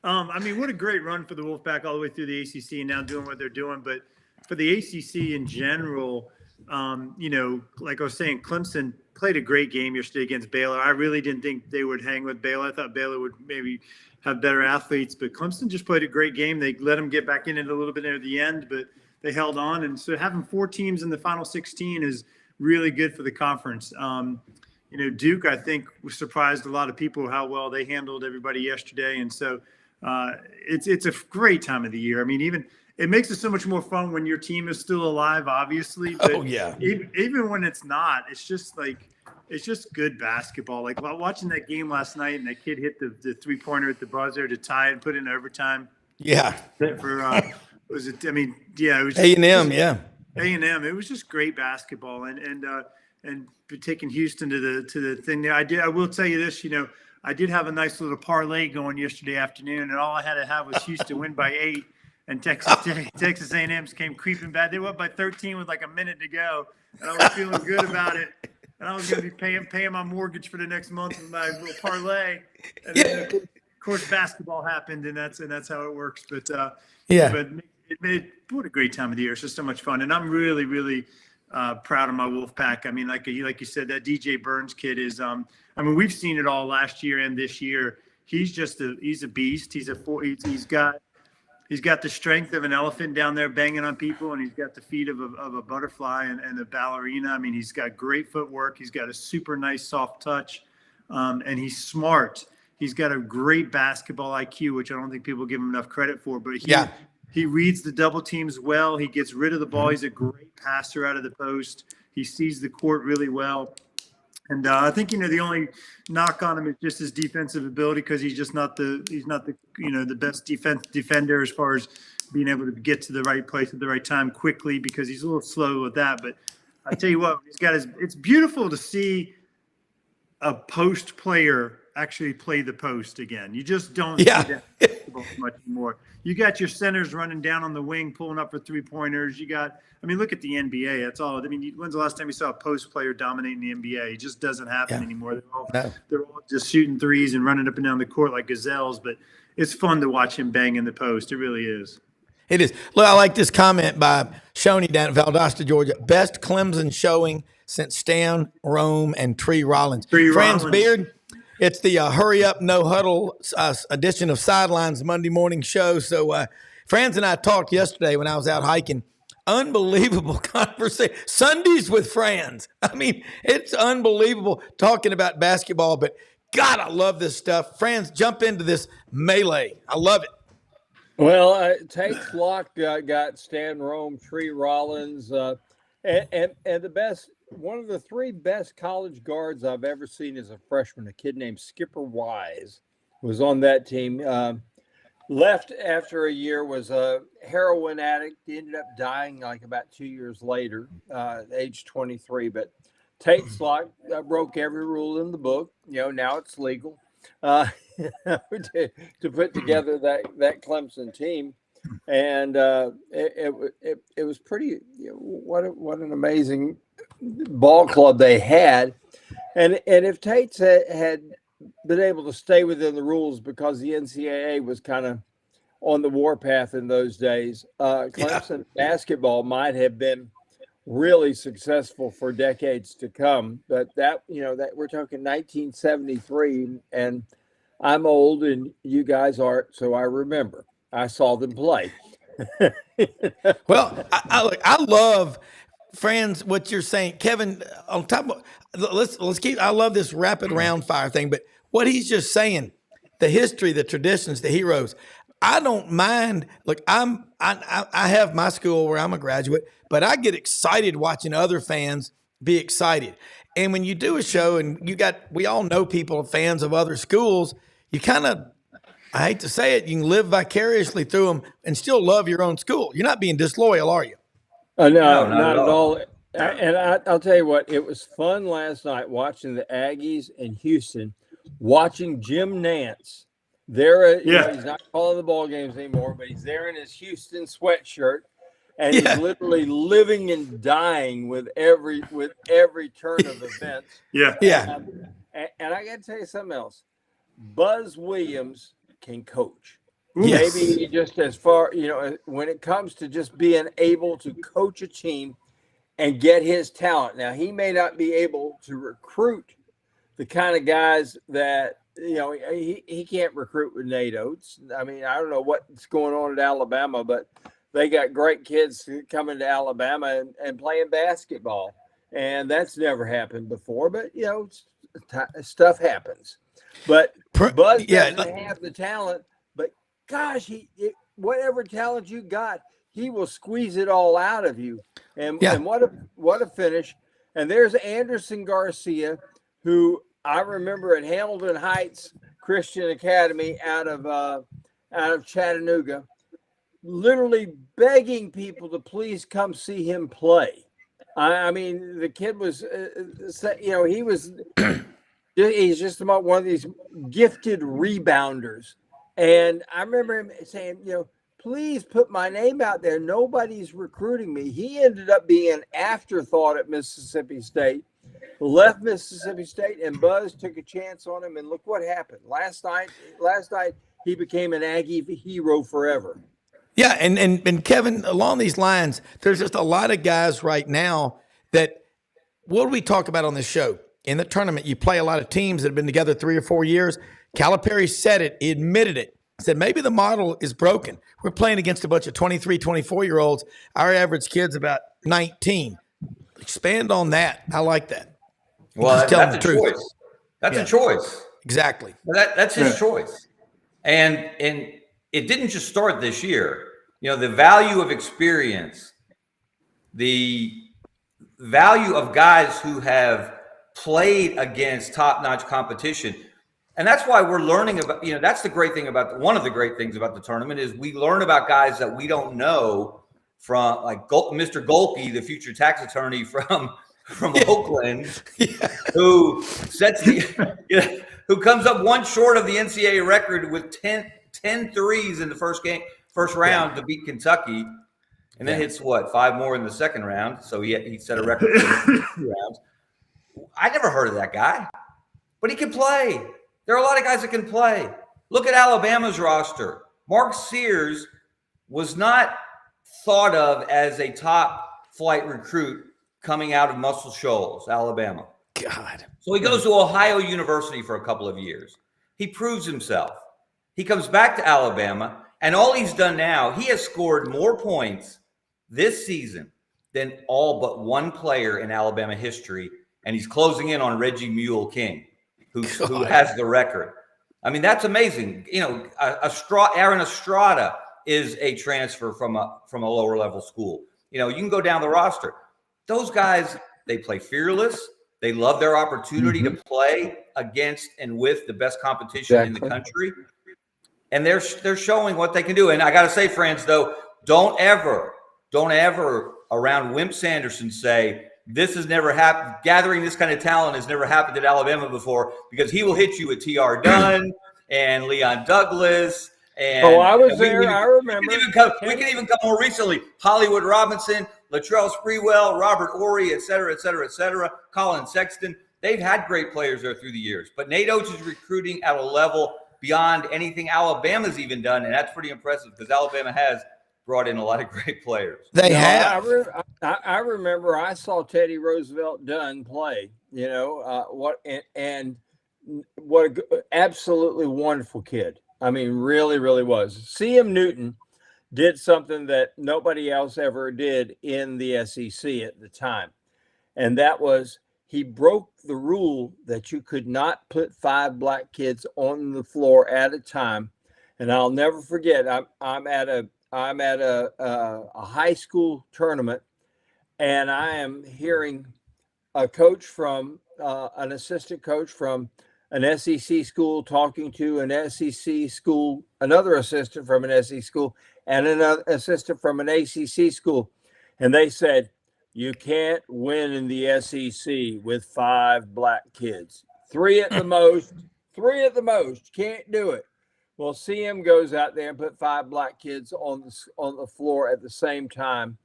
Speaker 6: I mean, what a great run for the Wolfpack all the way through the ACC and now doing what they're doing. But for the ACC in general, like I was saying, Clemson played a great game yesterday against Baylor. I really didn't think they would hang with Baylor. I thought Baylor would maybe have better athletes, but Clemson just played a great game. They let them get back in it a little bit near the end, but they held on. And so having 4 teams in the final 16 is really good for the conference. Duke, I think, surprised a lot of people how well they handled everybody yesterday. And so it's a great time of the year. I mean, even it makes it so much more fun when your team is still alive, obviously. But even when it's not, it's just good basketball. Like watching that game last night, and that kid hit the 3-pointer at the buzzer to tie and put it in overtime.
Speaker 2: Yeah.
Speaker 6: For was it? I mean, yeah, it was
Speaker 2: A&M. Yeah.
Speaker 6: A&M. It was just great basketball, and taking Houston to the thing there. I will tell you this. I did have a nice little parlay going yesterday afternoon, and all I had to have was Houston win by 8. And Texas A&M came creeping back. They went by 13 with like a minute to go, and I was feeling good about it. And I was going to be paying my mortgage for the next month with my little parlay. And then, of course, basketball happened, and that's how it works. But but it made what a great time of the year. It's just so much fun, and I'm really, really proud of my Wolfpack. I mean, like you said, that DJ Burns kid is. We've seen it all last year and this year. He's a beast. He's got the strength of an elephant down there banging on people, and he's got the feet of a butterfly and a ballerina. I mean, he's got great footwork. He's got a super nice soft touch, and he's smart. He's got a great basketball IQ, which I don't think people give him enough credit for. But he reads the double teams well. He gets rid of the ball. He's a great passer out of the post. He sees the court really well. And I think the only knock on him is just his defensive ability, because he's not the best defender as far as being able to get to the right place at the right time quickly, because he's a little slow with that. But I tell you what, it's beautiful to see a post player actually play the post again. You just don't see that much more. You got your centers running down on the wing, pulling up for 3-pointers. Look at the NBA. That's all. When's the last time you saw a post player dominating the NBA? It just doesn't happen anymore. They're all just shooting threes and running up and down the court like gazelles. But it's fun to watch him bang in the post. It really is.
Speaker 2: It is. Look, I like this comment by Shoney down at Valdosta, Georgia. Best Clemson showing since Stan Rome and Tree Rollins. Franz Beard. It's the Hurry Up, No Huddle edition of Sidelines Monday morning show. So Franz and I talked yesterday when I was out hiking. Unbelievable conversation. Sundays with Franz. I mean, it's unbelievable talking about basketball. But, God, I love this stuff. Franz, jump into this melee. I love it.
Speaker 7: Well, Tate Flock got Stan Rome, Tree Rollins, and the best – one of the 3 best college guards I've ever seen as a freshman, a kid named Skipper Wise, was on that team. Left after a year, was a heroin addict. He ended up dying like about 2 years later, age 23. But Tate Flock broke every rule in the book. Now it's legal to put together that Clemson team. And it was pretty. What an amazing ball club they had, and if Tate's had been able to stay within the rules, because the NCAA was kind of on the warpath in those days, Clemson basketball might have been really successful for decades to come. But that we're talking 1973, and I'm old and you guys aren't, so I remember. I saw them play.
Speaker 2: Well, I love, Franz, what you're saying, Kevin. On top of let's keep. I love this rapid round fire thing, but what he's just saying, the history, the traditions, the heroes. I don't mind. Look, I have my school where I'm a graduate, but I get excited watching other fans be excited. And when you do a show, and we all know people, fans of other schools, you kind of. I hate to say it, you can live vicariously through them and still love your own school. You're not being disloyal, are you?
Speaker 7: No, not at all. And I'll tell you what, it was fun last night watching the Aggies in Houston, watching Jim Nance. He's not calling the ball games anymore, but he's there in his Houston sweatshirt, and he's literally living and dying with every turn of events. And I got to tell you something else. Buzz Williams can coach.
Speaker 2: Yes.
Speaker 7: Maybe just as far, when it comes to just being able to coach a team and get his talent. Now, he may not be able to recruit the kind of guys that, he can't recruit with Nate Oates. I mean, I don't know what's going on at Alabama, but they got great kids coming to Alabama and playing basketball. And that's never happened before, but, stuff happens. But Buzz doesn't have the talent, but gosh, whatever talent you got, he will squeeze it all out of you. And what a finish. And there's Anderson Garcia, who I remember at Hamilton Heights Christian Academy out of Chattanooga, literally begging people to please come see him play. I mean, the kid was, he was, he's just about one of these gifted rebounders. And I remember him saying, please put my name out there. Nobody's recruiting me. He ended up being an afterthought at Mississippi State, left Mississippi State, and Buzz took a chance on him. And look what happened. Last night, he became an Aggie hero forever.
Speaker 2: Yeah, and Kevin, along these lines, there's just a lot of guys right now that, what do we talk about on this show? In the tournament, you play a lot of teams that have been together 3 or 4 years. Calipari said it, he admitted it. He said, maybe the model is broken. We're playing against a bunch of 23, 24-year-olds. Our average kid's about 19. Expand on that. I like that.
Speaker 4: Well, that's a choice. That's a choice.
Speaker 2: Exactly.
Speaker 4: That's his choice. And it didn't just start this year. The value of experience, the value of guys who have played against top-notch competition. And that's why we're learning about, that's the great thing about, one of the great things about the tournament is we learn about guys that we don't know from, like Mr. Golke, the future tax attorney from Oakland, who sets who comes up one short of the NCAA record with 10 threes in the first round to beat Kentucky, and then hits 5 more in the second round. So he set a record for 2 rounds. I never heard of that guy, but he can play. There are a lot of guys that can play. Look at Alabama's roster. Mark Sears was not thought of as a top flight recruit coming out of Muscle Shoals, Alabama.
Speaker 2: God.
Speaker 4: So he goes to Ohio University for a couple of years. He proves himself. He comes back to Alabama, and all he's done now, he has scored more points this season than all but one player in Alabama history, and he's closing in on Reggie Mule King, who has the record. I mean, that's amazing. Aaron Estrada is a transfer from a lower level school. You can go down the roster. Those guys, they play fearless. They love their opportunity to play against and with the best competition in the country. And they're showing what they can do. And I got to say, Franz, though, don't ever around Wimp Sanderson say, this has never happened. Gathering this kind of talent has never happened at Alabama before, because he will hit you with T.R. Dunn and Leon Douglas. And
Speaker 7: I was there. I remember.
Speaker 4: We can even come more recently. Hollywood Robinson, Latrell Sprewell, Robert Ory, et cetera, Colin Sexton. They've had great players there through the years. But Nate Oates is recruiting at a level beyond anything Alabama's even done, and that's pretty impressive because Alabama has brought in a lot of great players.
Speaker 2: They have.
Speaker 7: I remember I saw Teddy Roosevelt Dunn play. What absolutely wonderful kid. I mean, really, really was. C.M. Newton did something that nobody else ever did in the SEC at the time, and that was he broke the rule that you could not put 5 black kids on the floor at a time. And I'll never forget. I'm at a high school tournament, and I am hearing a coach from an assistant coach from an SEC school talking to an SEC school, another assistant from an SEC school, and another assistant from an ACC school. And they said, you can't win in the SEC with 5 black kids. 3 at the most. Can't do it. Well, CM goes out there and put 5 black kids on the floor at the same time.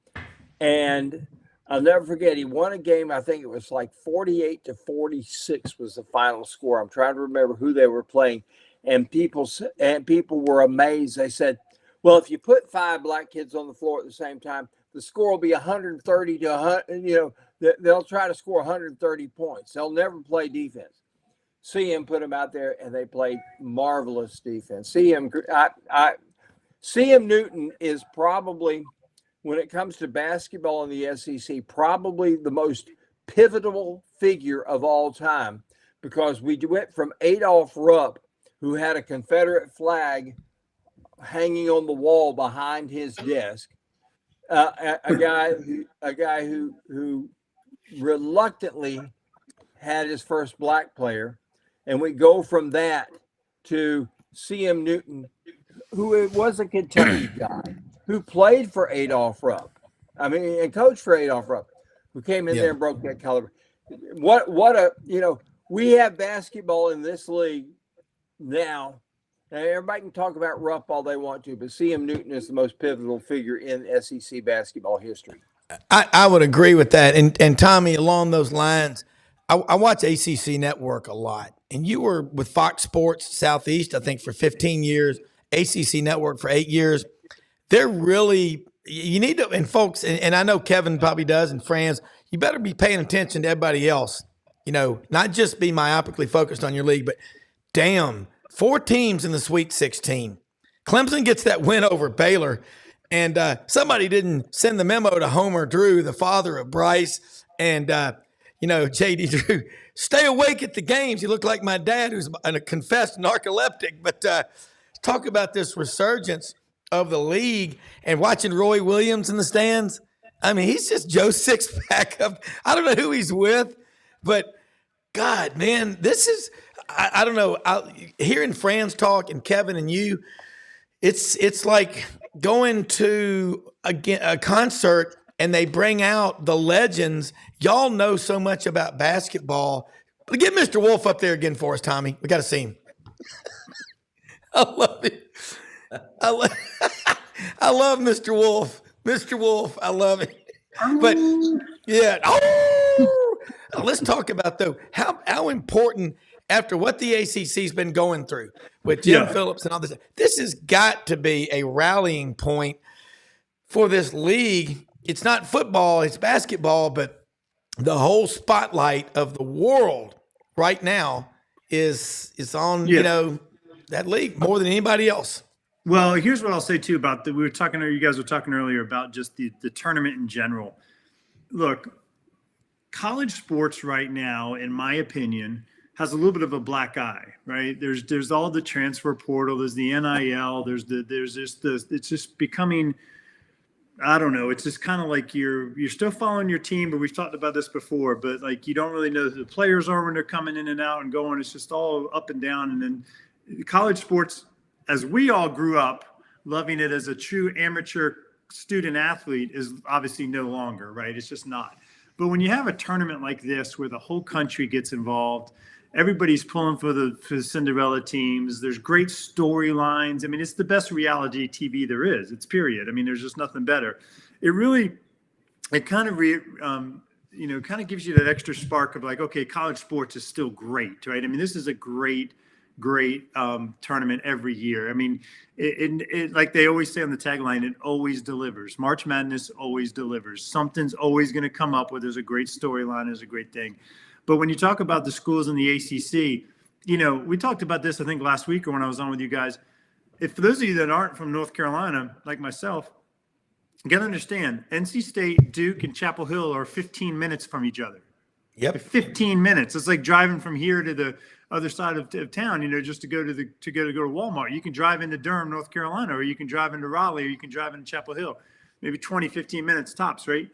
Speaker 7: And I'll never forget, he won a game. I think it was like 48-46 was the final score. I'm trying to remember who they were playing. and people were amazed. They said, well, if you put 5 black kids on the floor at the same time, the score will be 130 to 100. They'll try to score 130 points. They'll never play defense. CM put them out there, and they played marvelous defense. CM Newton is probably, when it comes to basketball in the SEC, probably the most pivotal figure of all time, because we went from Adolph Rupp, who had a Confederate flag hanging on the wall behind his desk, a guy who reluctantly had his first black player, and we go from that to CM Newton, who was a Kentucky guy who played for Adolph Rupp, and coached for Adolph Rupp, who came in there and broke that color. We have basketball in this league now. Now, everybody can talk about Rupp all they want to, but CM Newton is the most pivotal figure in SEC basketball history.
Speaker 2: I would agree with that. And Tommy, along those lines, I watch ACC Network a lot. And you were with Fox Sports Southeast, I think, for 15 years, ACC Network for 8 years. They're really – you need to – and folks, and I know Kevin probably does, and Franz, you better be paying attention to everybody else. Not just be myopically focused on your league, but damn – 4 teams in the Sweet 16. Clemson gets that win over Baylor, and somebody didn't send the memo to Homer Drew, the father of Bryce, and J.D. Drew. Stay awake at the games. You look like my dad, who's a confessed narcoleptic. But talk about this resurgence of the league and watching Roy Williams in the stands. I mean, he's just Joe Sixpack. I don't know who he's with, but God, man, this is. I don't know. Hearing Franz talk and Kevin and you, it's like going to a concert and they bring out the legends. Y'all know so much about basketball. But get Mr. Wolf up there again for us, Tommy. We got to see him. I love it. I love Mr. Wolf. Mr. Wolf, I love it. But yeah. Oh, let's talk about though how important. After what the ACC's been going through with Jim Phillips and all this, this has got to be a rallying point for this league. It's not football, it's basketball, but the whole spotlight of the world right now is on, that league more than anybody else.
Speaker 6: Well, here's what I'll say too about you guys were talking earlier about just the tournament in general. Look, college sports right now, in my opinion, has a little bit of a black eye, right? There's all the transfer portal, there's the NIL, it's just becoming, I don't know, it's just kind of like you're still following your team, but we've talked about this before, but like you don't really know who the players are when they're coming in and out and going. It's just all up and down. And then college sports, as we all grew up loving it as a true amateur student athlete, is obviously no longer, right? It's just not. But when you have a tournament like this where the whole country gets involved, everybody's pulling for the Cinderella teams. There's great storylines. I mean, it's the best reality TV there is. It's period. I mean, there's just nothing better. It kind of gives you that extra spark of like, okay, college sports is still great, right? I mean, this is a great tournament every year. I mean, it like they always say on the tagline, it always delivers. March Madness always delivers. Something's always going to come up where there's a great storyline, there's a great thing. But when you talk about the schools in the ACC, we talked about this, I think, last week or when I was on with you guys. For those of you that aren't from North Carolina, like myself, you got to understand, NC State, Duke, and Chapel Hill are 15 minutes from each other.
Speaker 2: Yep.
Speaker 6: 15 minutes. It's like driving from here to the other side of town, just to go to Walmart. You can drive into Durham, North Carolina, or you can drive into Raleigh, or you can drive into Chapel Hill. Maybe 20, 15 minutes tops, right?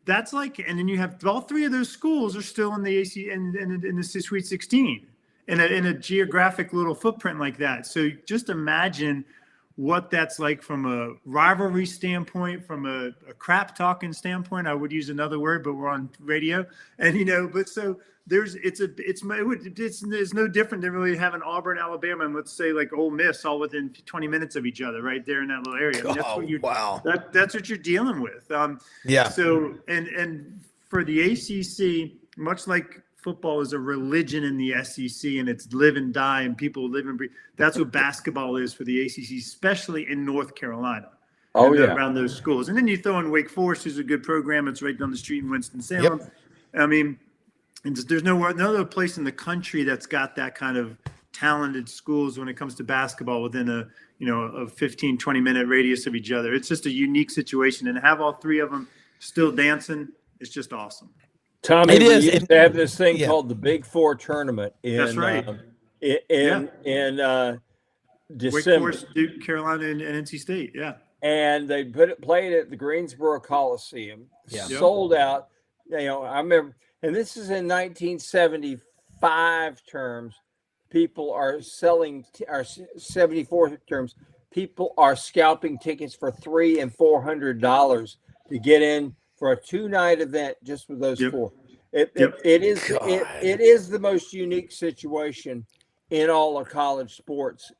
Speaker 6: That's like, and then you have all 3 of those schools are still in the AC in the Sweet 16 in a geographic little footprint like that. So just imagine what that's like from a rivalry standpoint, from a crap talking standpoint. I would use another word, but we're on radio, and but so it's no different than really having Auburn, Alabama, and let's say like Ole Miss all within 20 minutes of each other, right there in that little area. I mean, that's what you're dealing with.
Speaker 2: Yeah.
Speaker 6: So and for the ACC, much like football is a religion in the SEC, and it's live and die, and people live and breathe. That's what basketball is for the ACC, especially in North Carolina.
Speaker 7: Oh, yeah.
Speaker 6: Around those schools. And then you throw in Wake Forest, who's a good program. It's right down the street in Winston-Salem.
Speaker 2: Yep.
Speaker 6: I mean, there's no other place in the country that's got that kind of talented schools when it comes to basketball within a 15, 20-minute radius of each other. It's just a unique situation. And to have all three of them still dancing, it's just awesome.
Speaker 7: Tommy,
Speaker 2: It is.
Speaker 7: we used to have this thing
Speaker 2: Yeah.
Speaker 7: called the Big Four tournament in,
Speaker 6: That's right.
Speaker 7: in
Speaker 6: Wake
Speaker 7: December.
Speaker 6: Forest, Duke, Carolina, and NC State. Yeah.
Speaker 7: And they played at the Greensboro Coliseum,
Speaker 2: Yeah.
Speaker 7: sold out. I remember, and this is in 1975 terms. People are selling, or 74 terms. People are scalping tickets for $300 and $400 to get in for a 2-night event just with those four. It is the most unique situation in all of college sports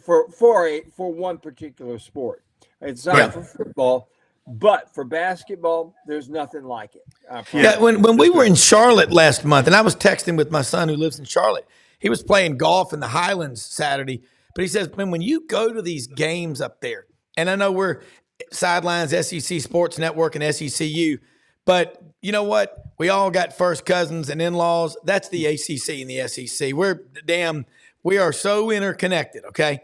Speaker 7: for one particular sport. It's not for football, but for basketball, there's nothing like it.
Speaker 2: Yeah, when we were in Charlotte last month, and I was texting with my son who lives in Charlotte, he was playing golf in the Highlands Saturday, but he says, man, when you go to these games up there, and I know we're Sidelines, SEC Sports Network, and SECU, but you know what? We all got first cousins and in-laws. That's the ACC and the SEC. We are so interconnected, okay?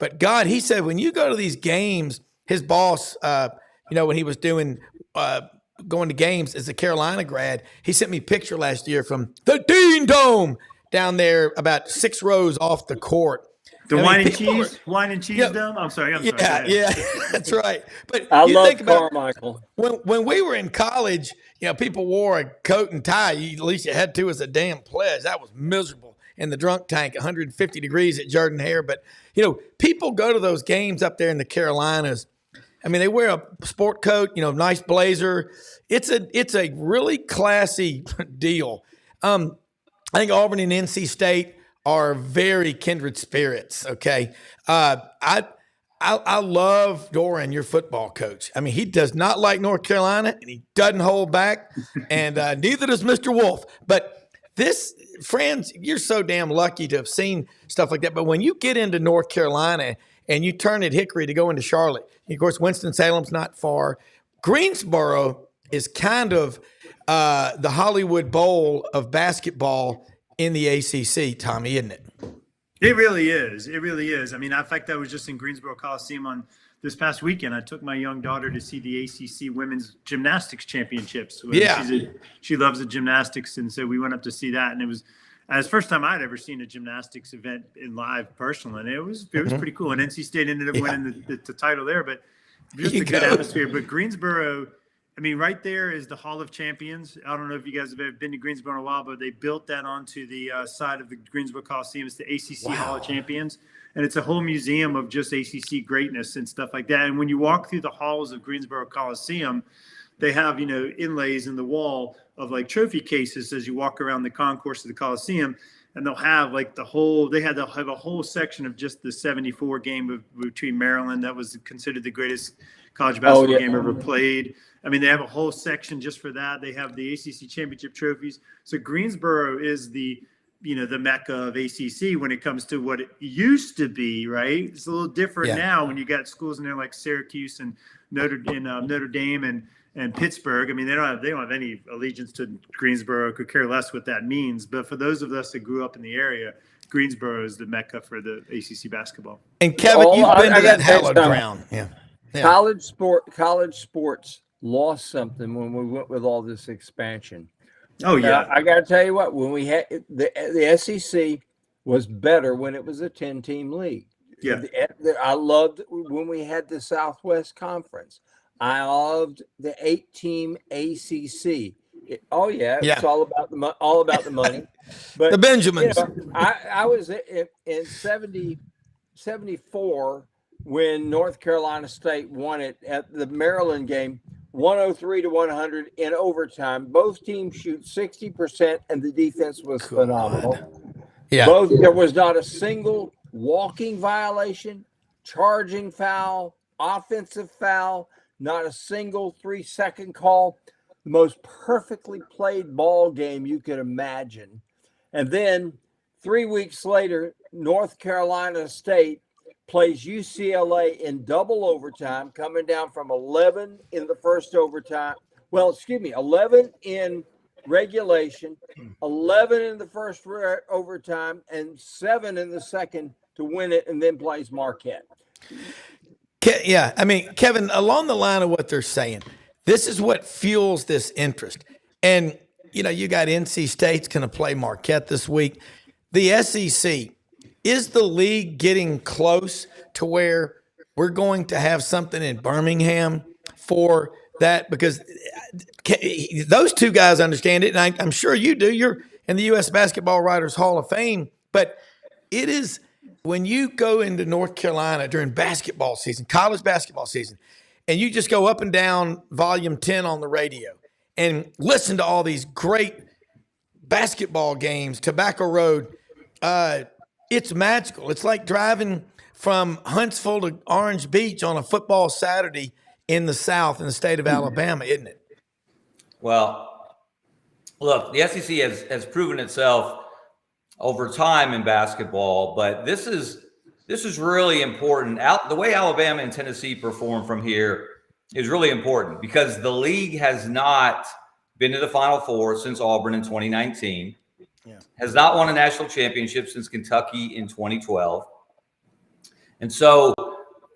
Speaker 2: But God, he said, when you go to these games, his boss, when he was going to games as a Carolina grad, he sent me a picture last year from the Dean Dome down there about 6 rows off the court.
Speaker 6: The wine and cheese dome? I'm sorry.
Speaker 2: Yeah, that's right. But
Speaker 7: I
Speaker 2: you
Speaker 7: love
Speaker 2: think about
Speaker 7: Carmichael.
Speaker 2: when we were in college, people wore a coat and tie. At least you had to as a damn pledge. That was miserable in the drunk tank, 150 degrees at Jordan Hare. But, people go to those games up there in the Carolinas. I mean, they wear a sport coat, nice blazer. It's a really classy deal. I think Auburn and NC State are very kindred spirits. Okay. I love Doran, your football coach. I mean, he does not like North Carolina and he doesn't hold back, and neither does Mr. Wolf. But Franz, you're so damn lucky to have seen stuff like that. But when you get into North Carolina and you turn at Hickory to go into Charlotte, of course, Winston-Salem's not far. Greensboro is kind of the Hollywood Bowl of basketball in the ACC, Tommy, isn't it?
Speaker 6: It really is. It really is. I mean, in fact, I was just in Greensboro Coliseum on this past weekend. I took my young daughter to see the ACC Women's Gymnastics Championships.
Speaker 2: Yeah.
Speaker 6: She loves the gymnastics, and so we went up to see that, and it was the first time I'd ever seen a gymnastics event in live personally, and it was pretty cool. And NC State ended up winning the title there, but just a good atmosphere. But Greensboro, I mean, right there is the Hall of Champions. I don't know if you guys have ever been to Greensboro in a while, but they built that onto the side of the Greensboro Coliseum. It's the ACC Hall of Champions, and it's a whole museum of just ACC greatness and stuff like that. And when you walk through the halls of Greensboro Coliseum, they have, inlays in the wall of like trophy cases as you walk around the concourse of the Coliseum, and they'll have like they'll have a whole section of just the 74 game between Maryland. That was considered the greatest college basketball game ever played. I mean, they have a whole section just for that. They have the ACC championship trophies. So Greensboro is the mecca of ACC when it comes to what it used to be, right? It's a little different now when you got schools in there like Syracuse and Notre Dame and Pittsburgh. I mean, they don't have any allegiance to Greensboro, could care less what that means. But for those of us that grew up in the area, Greensboro is the mecca for the ACC basketball.
Speaker 2: And Kevin, you've been to that hallowed ground. Yeah.
Speaker 7: College sports lost something when we went with all this expansion.
Speaker 6: Oh yeah,
Speaker 7: I got to tell you what, when we had the SEC was better when it was a 10-team league.
Speaker 6: Yeah,
Speaker 7: I loved when we had the Southwest Conference. I loved the 8-team ACC. It's all about the money. But
Speaker 2: the Benjamins.
Speaker 7: I was in 74 when North Carolina State won it at the Maryland game, 103-100 in overtime. Both teams shoot 60%, and the defense was phenomenal.
Speaker 2: Yeah.
Speaker 7: There was not a single walking violation, charging foul, offensive foul, not a single 3-second call. the most perfectly played ball game you could imagine. And then 3 weeks later, North Carolina State plays UCLA in double overtime, coming down from 11 in the first overtime. Well, excuse me, 11 in regulation, 11 in the first overtime, and 7 in the second to win it, and then plays Marquette.
Speaker 2: Yeah, I mean, Kevin, along the line of what they're saying, this is what fuels this interest. And, you know, you got NC State's going to play Marquette this week. The SEC, is the league getting close to where we're going to have something in Birmingham for that? Because those two guys understand it, and I'm sure you do. You're in the U.S. Basketball Writers Hall of Fame. But it is – when you go into North Carolina during basketball season, college basketball season, and you just go up and down volume 10 on the radio and listen to all these great basketball games, Tobacco Road, it's magical. It's like driving from Huntsville to Orange Beach on a football Saturday in the South in the state of Alabama, isn't it?
Speaker 4: Well, look, the SEC has proven itself over time in basketball, but this is really important. The way Alabama and Tennessee perform from here is really important because the league has not been to the Final Four since Auburn in 2019, has not won a national championship since Kentucky in 2012, and so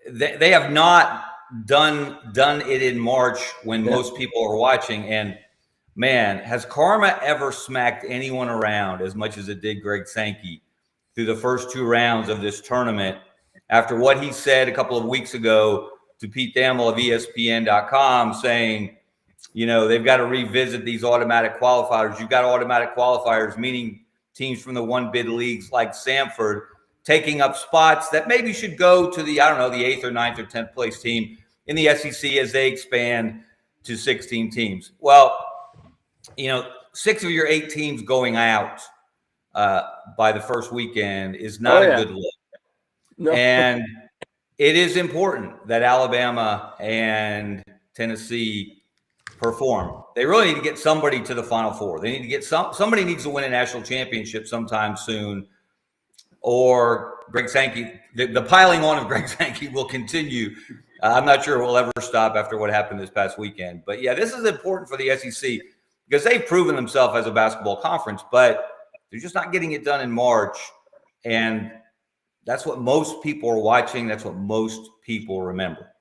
Speaker 4: they have not done it in March when most people are watching. And man, has karma ever smacked anyone around as much as it did Greg Sankey through the first 2 rounds of this tournament after what he said a couple of weeks ago to Pete Thamel of ESPN.com saying, you know, they've got to revisit these automatic qualifiers. You've got automatic qualifiers, meaning teams from the 1-bid leagues like Samford taking up spots that maybe should go to the 8th or 9th or 10th place team in the SEC as they expand to 16 teams. Well, you know, 6 of your 8 teams going out by the first weekend is not a good look. No. And it is important that Alabama and Tennessee perform. They really need to get somebody to the Final Four. They need to get somebody needs to win a national championship sometime soon, or Greg Sankey, the piling on of Greg Sankey will continue. I'm not sure it will ever stop after what happened this past weekend. But yeah, this is important for the SEC. Because they've proven themselves as a basketball conference, but they're just not getting it done in March. And that's what most people are watching. That's what most people remember.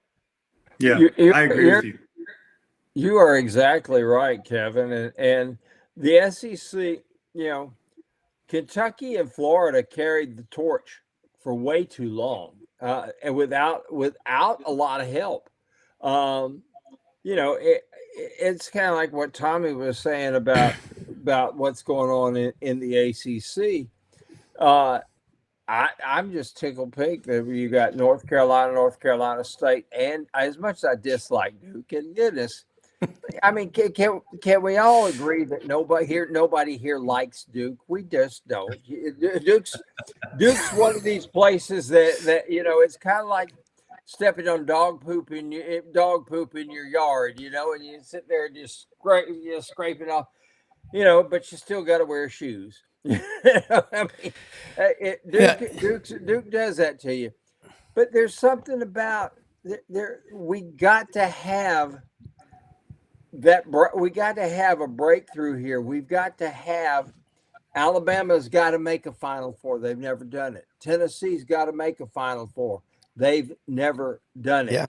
Speaker 6: Yeah, I agree with you.
Speaker 7: You are exactly right, Kevin. And the SEC, you know, Kentucky and Florida carried the torch for way too long and without a lot of help. You know, it's kind of like what Tommy was saying about what's going on in the ACC. I'm just tickled pink that you got North Carolina State, and as much as I dislike Duke, and goodness, I mean, can we all agree that nobody here likes Duke? We just don't. Duke's one of these places that you know, it's kind of like stepping on dog poop in your yard, you know, and you sit there and just scrape it off, you know, but you still got to wear shoes. I mean, Duke does that to you. But there's something about there. We got to have that. We got to have a breakthrough here. We've got to have. Alabama's got to make a Final Four. They've never done it. Tennessee's got to make a Final Four. They've never done it. Yeah.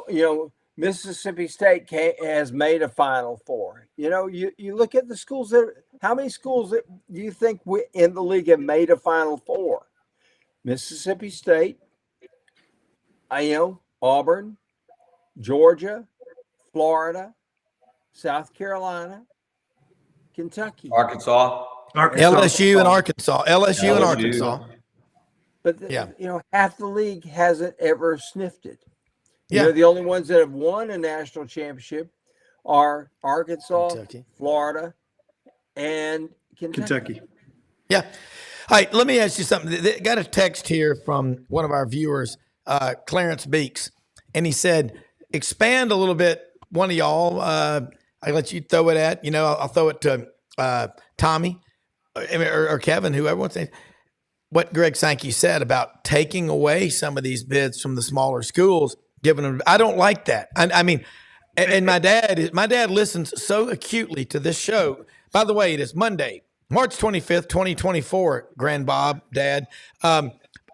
Speaker 7: You know, Mississippi State has made a Final Four. You know, you look at the schools how many schools do you think in the league have made a Final Four? Mississippi State, Auburn, Georgia, Florida, South Carolina, Kentucky,
Speaker 4: Arkansas.
Speaker 2: LSU and Arkansas. LSU and Arkansas.
Speaker 7: But you know, half the league hasn't ever sniffed it. You know, the only ones that have won a national championship are Arkansas, Kentucky, Florida, and Kentucky.
Speaker 2: Yeah. All right, let me ask you something. They got a text here from one of our viewers, Clarence Beeks, and he said, expand a little bit, one of y'all. I let you throw it at. I'll throw it to Tommy or Kevin, whoever wants to. What Greg Sankey said about taking away some of these bids from the smaller schools, giving them. I don't like that. I mean, and my dad listens so acutely to this show. By the way, it is Monday, March 25th, 2024. Grand Bob, Dad.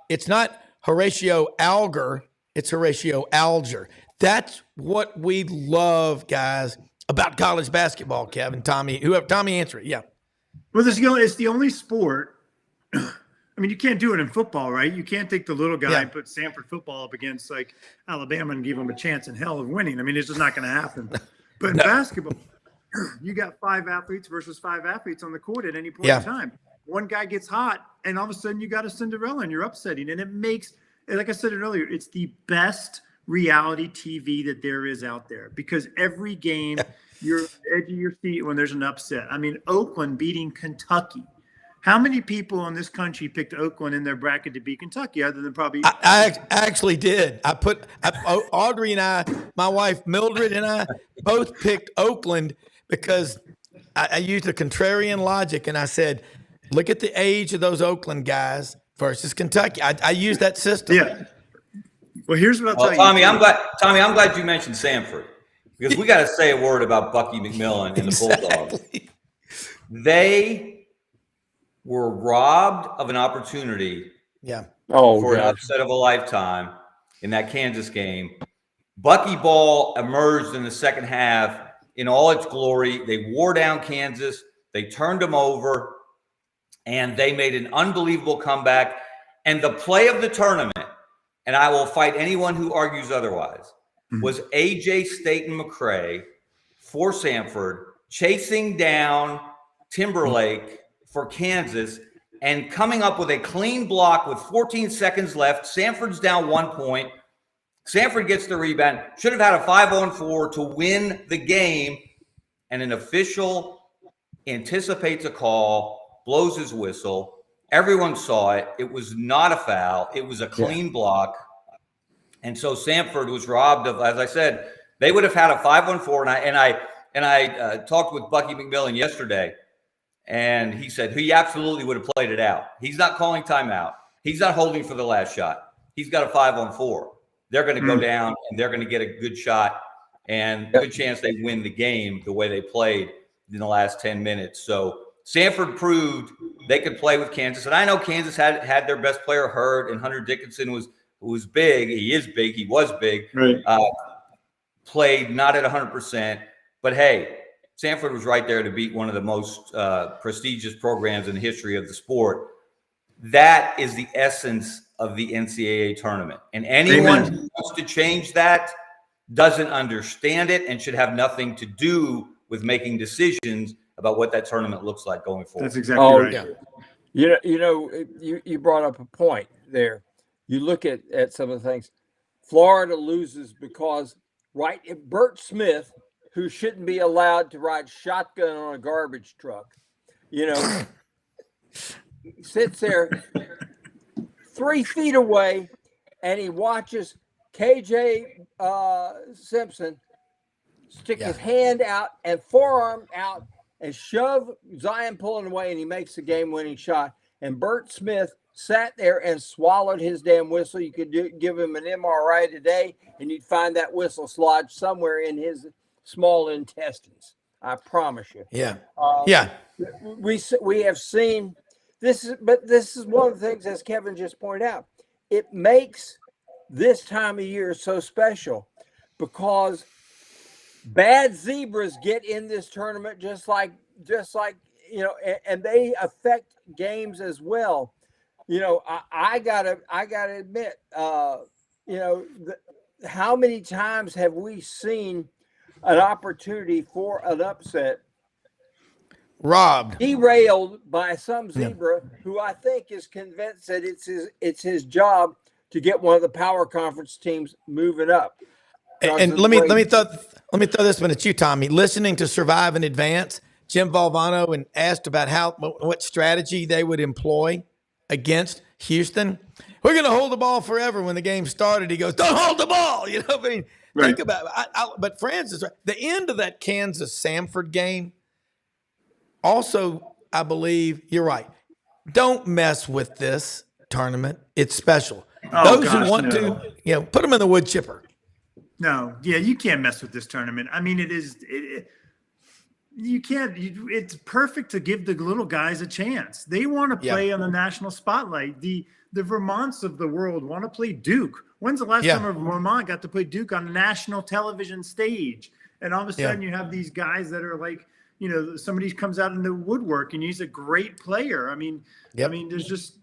Speaker 2: It's not Horatio Alger. It's Horatio Alger. That's what we love, guys, about college basketball, Kevin, Tommy, whoever. Tommy, answer it. Yeah.
Speaker 6: Well, it's the only sport. I mean, you can't do it in football, right? You can't take the little guy and put Stanford football up against like Alabama and give them a chance in hell of winning. I mean, it's just not going to happen. But in basketball, you got 5 athletes versus 5 athletes on the court at any point in time. One guy gets hot, and all of a sudden you got a Cinderella, and you're upsetting. And it makes, like I said earlier, it's the best reality TV that there is out there, because every game you're edge of your seat when there's an upset. I mean, Oakland beating Kentucky. How many people in this country picked Oakland in their bracket to beat Kentucky, other than probably?
Speaker 2: I actually did. Audrey and I, my wife Mildred and I, both picked Oakland because I used a contrarian logic, and I said, look at the age of those Oakland guys versus Kentucky. I used that system.
Speaker 6: Yeah. Well, here's what I'll tell you.
Speaker 4: Tommy, I'm glad you mentioned Samford, because we got to say a word about Bucky McMillan and the Bulldogs. They were robbed of an opportunity for an upset of a lifetime in that Kansas game. Bucky ball emerged in the second half in all its glory. They wore down Kansas. They turned them over, and they made an unbelievable comeback. And the play of the tournament, and I will fight anyone who argues otherwise, was A.J. Staten-McCray for Samford chasing down Timberlake for Kansas and coming up with a clean block with 14 seconds left. Samford's down 1 point. Samford gets the rebound. Should have had a 5-on-4 to win the game. And an official anticipates a call, blows his whistle. Everyone saw it. It was not a foul. It was a clean block. And so Samford was robbed of, as I said, they would have had a 5-on-4. And I talked with Bucky McMillan yesterday. And he said he absolutely would have played it out. He's not calling timeout. He's not holding for the last shot. He's got a 5-on-4. They're going to go down, and they're going to get a good shot and good chance they win the game the way they played in the last 10 minutes. So Samford proved they could play with Kansas. And I know Kansas had their best player hurt, and Hunter Dickinson was big. He is big. He was big.
Speaker 6: Right.
Speaker 4: Played not at 100%. But, hey, Samford was right there to beat one of the most prestigious programs in the history of the sport. That is the essence of the NCAA tournament. And anyone who wants to change that doesn't understand it and should have nothing to do with making decisions about what that tournament looks like going forward.
Speaker 6: That's exactly right.
Speaker 7: Yeah. You brought up a point there. You look at some of the things. Florida loses because Bert Smith, who shouldn't be allowed to ride shotgun on a garbage truck, sits there 3 feet away, and he watches KJ Simpson stick his hand out and forearm out and shove Zion pulling away, and he makes the game-winning shot. And Bert Smith sat there and swallowed his damn whistle. You could give him an MRI today, and you'd find that whistle lodged somewhere in his small intestines. I promise you.
Speaker 2: Yeah.
Speaker 7: We have seen this, but this is one of the things, as Kevin just pointed out, it makes this time of year so special because bad zebras get in this tournament just like and they affect games as well. I gotta admit, how many times have we seen an opportunity for an upset
Speaker 2: robbed,
Speaker 7: derailed by some zebra who I think is convinced that it's his job to get one of the power conference teams moving up.
Speaker 2: And let me throw this one at you, Tommy. Listening to Survive and Advance, Jim Valvano, and asked about what strategy they would employ against Houston. We're going to hold the ball forever. When the game started, he goes, "Don't hold the ball."
Speaker 6: Right.
Speaker 2: Think about it. But Franz is right. The end of that Kansas-Samford game, also, I believe, you're right. Don't mess with this tournament. It's special.
Speaker 6: Oh,
Speaker 2: Those
Speaker 6: gosh,
Speaker 2: who want
Speaker 6: no.
Speaker 2: to, put them in the wood chipper.
Speaker 6: No, yeah, you can't mess with this tournament. I mean, you can't. It's perfect to give the little guys a chance. They want to play on the national spotlight. The Vermonts of the world want to play Duke. When's the last time a Vermont got to play Duke on a national television stage? And all of a sudden, you have these guys that are like, somebody comes out in the woodwork, and he's a great player. I mean, there's just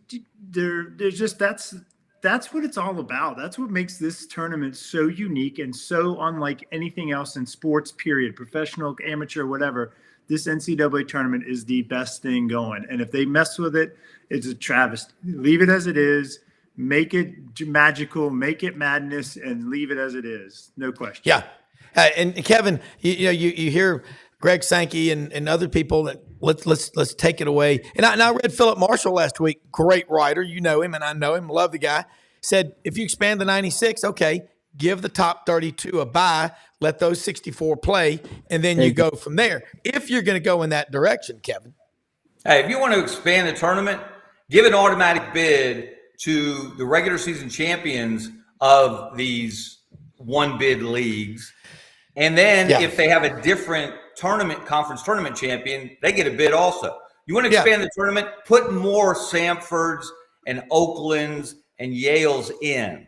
Speaker 6: that's what it's all about. That's what makes this tournament so unique and so unlike anything else in sports, period. Professional, amateur, whatever. This NCAA tournament is the best thing going. And if they mess with it, it's a travesty. Leave it as it is. Make it magical. Make it madness, and leave it as it is. No question.
Speaker 2: Yeah. And Kevin, you hear Greg Sankey and other people that let's take it away. And I read Philip Marshall last week, great writer. You know him, and I know him, love the guy. Said if you expand the 96, okay, give the top 32 a bye, let those 64 play, and then you go from there. If you're going to go in that direction, Kevin.
Speaker 4: Hey, if you want to expand the tournament, give an automatic bid to the regular season champions of these one bid leagues. And then if they have a different conference tournament champion, they get a bid also. You want to expand the tournament, put more Samfords and Oaklands and Yales in.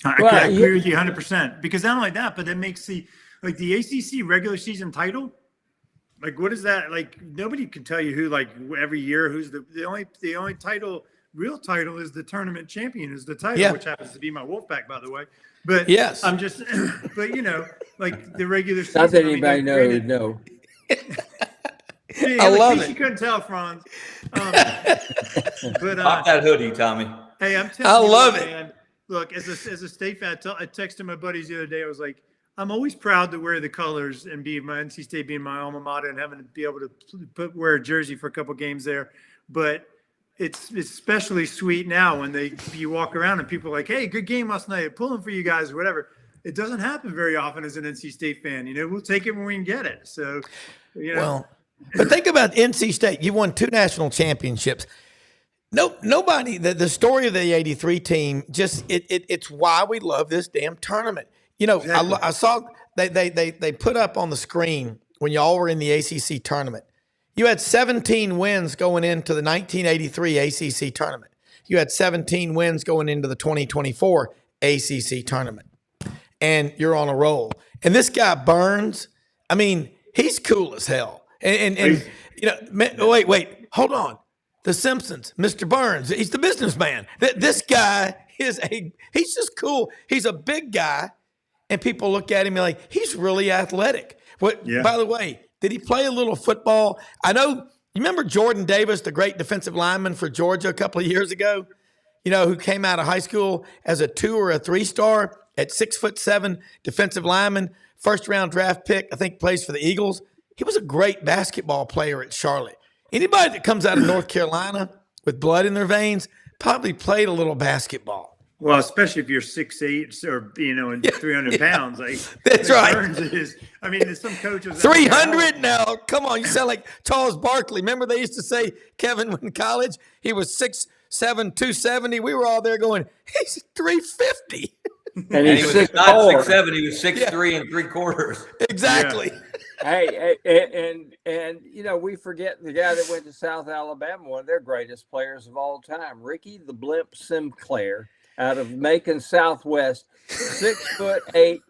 Speaker 6: I agree with you 100%. Because not only that, but it makes the ACC regular season title. Like, what is that? Like, nobody can tell you who, like, every year who's the only title, real title is the tournament champion is the title, which happens to be my Wolfpack, by the way. But I'm just, but like the regular season.
Speaker 7: Not that anybody knows. No.
Speaker 2: I love it.
Speaker 6: You couldn't tell, Franz. But
Speaker 4: Pop that hoodie, Tommy.
Speaker 6: Hey, I'm telling you,
Speaker 2: I love it.
Speaker 6: Man, look, as a state fan, I texted my buddies the other day. I was like, I'm always proud to wear the colors and be my NC State being my alma mater and having to be able to wear a jersey for a couple games there. But it's especially sweet now when you walk around and people are like, hey, good game last night, pulling for you guys or whatever. It doesn't happen very often as an NC State fan. We'll take it when we can get it. So,
Speaker 2: Well, but think about NC State. You won 2 national championships. Nobody. The story of the '83 team it's why we love this damn tournament. Exactly. I saw they put up on the screen when y'all were in the ACC tournament. You had 17 wins going into the 1983 ACC tournament. You had 17 wins going into the 2024 ACC tournament. And you're on a roll. And this guy Burns, I mean, he's cool as hell. And wait, hold on. The Simpsons, Mr. Burns, he's the businessman. This guy he's just cool. He's a big guy, and people look at him like he's really athletic. By the way, did he play a little football? I know. You remember Jordan Davis, the great defensive lineman for Georgia a couple of years ago? Who came out of high school as a 2 or a 3-star at 6'7" defensive lineman, first-round draft pick. I think plays for the Eagles. He was a great basketball player at Charlotte. Anybody that comes out of North Carolina with blood in their veins probably played a little basketball.
Speaker 6: Well, especially if you're 6'8" or and 300 pounds, like
Speaker 2: that's right.
Speaker 6: Burns is. I mean, there's some coaches
Speaker 2: 300 now. Come on, you sound like Charles Barkley. Remember they used to say Kevin when in college he was 6'7", 270. We were all there going, he's 350.
Speaker 4: And he was not 6'7", he was 6'3"3/4.
Speaker 2: Exactly.
Speaker 7: Yeah. Hey, and we forget the guy that went to South Alabama, one of their greatest players of all time, Ricky the Blimp Sinclair, out of Macon Southwest, 6'8",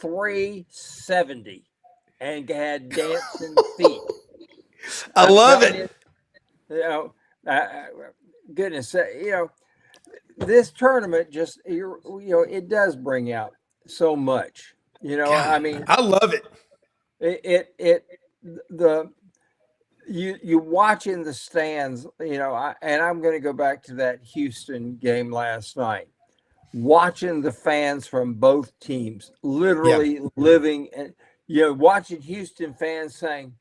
Speaker 7: 370, and had dancing feet.
Speaker 2: I love it.
Speaker 7: Goodness, this tournament just it does bring out so much. I mean,
Speaker 2: I love it.
Speaker 7: You watch in the stands, and I'm going to go back to that Houston game last night, watching the fans from both teams literally living and, watching Houston fans saying,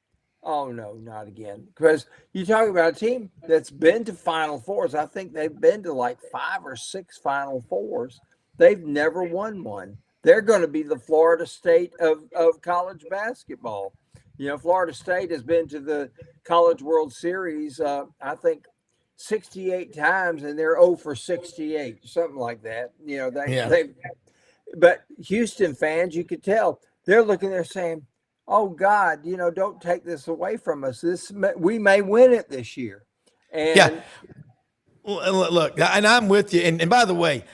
Speaker 7: oh no, not again. Because you talk about a team that's been to Final Fours. I think they've been to like 5 or 6 Final Fours. They've never won one. they're going to be the Florida State of college basketball. Florida State has been to the College World Series, I think, 68 times, and they're 0 for 68, something like that. But Houston fans, you could tell, they're looking there saying, oh, God, don't take this away from us. We may win it this year. And
Speaker 2: Well, look, and I'm with you. And by the way,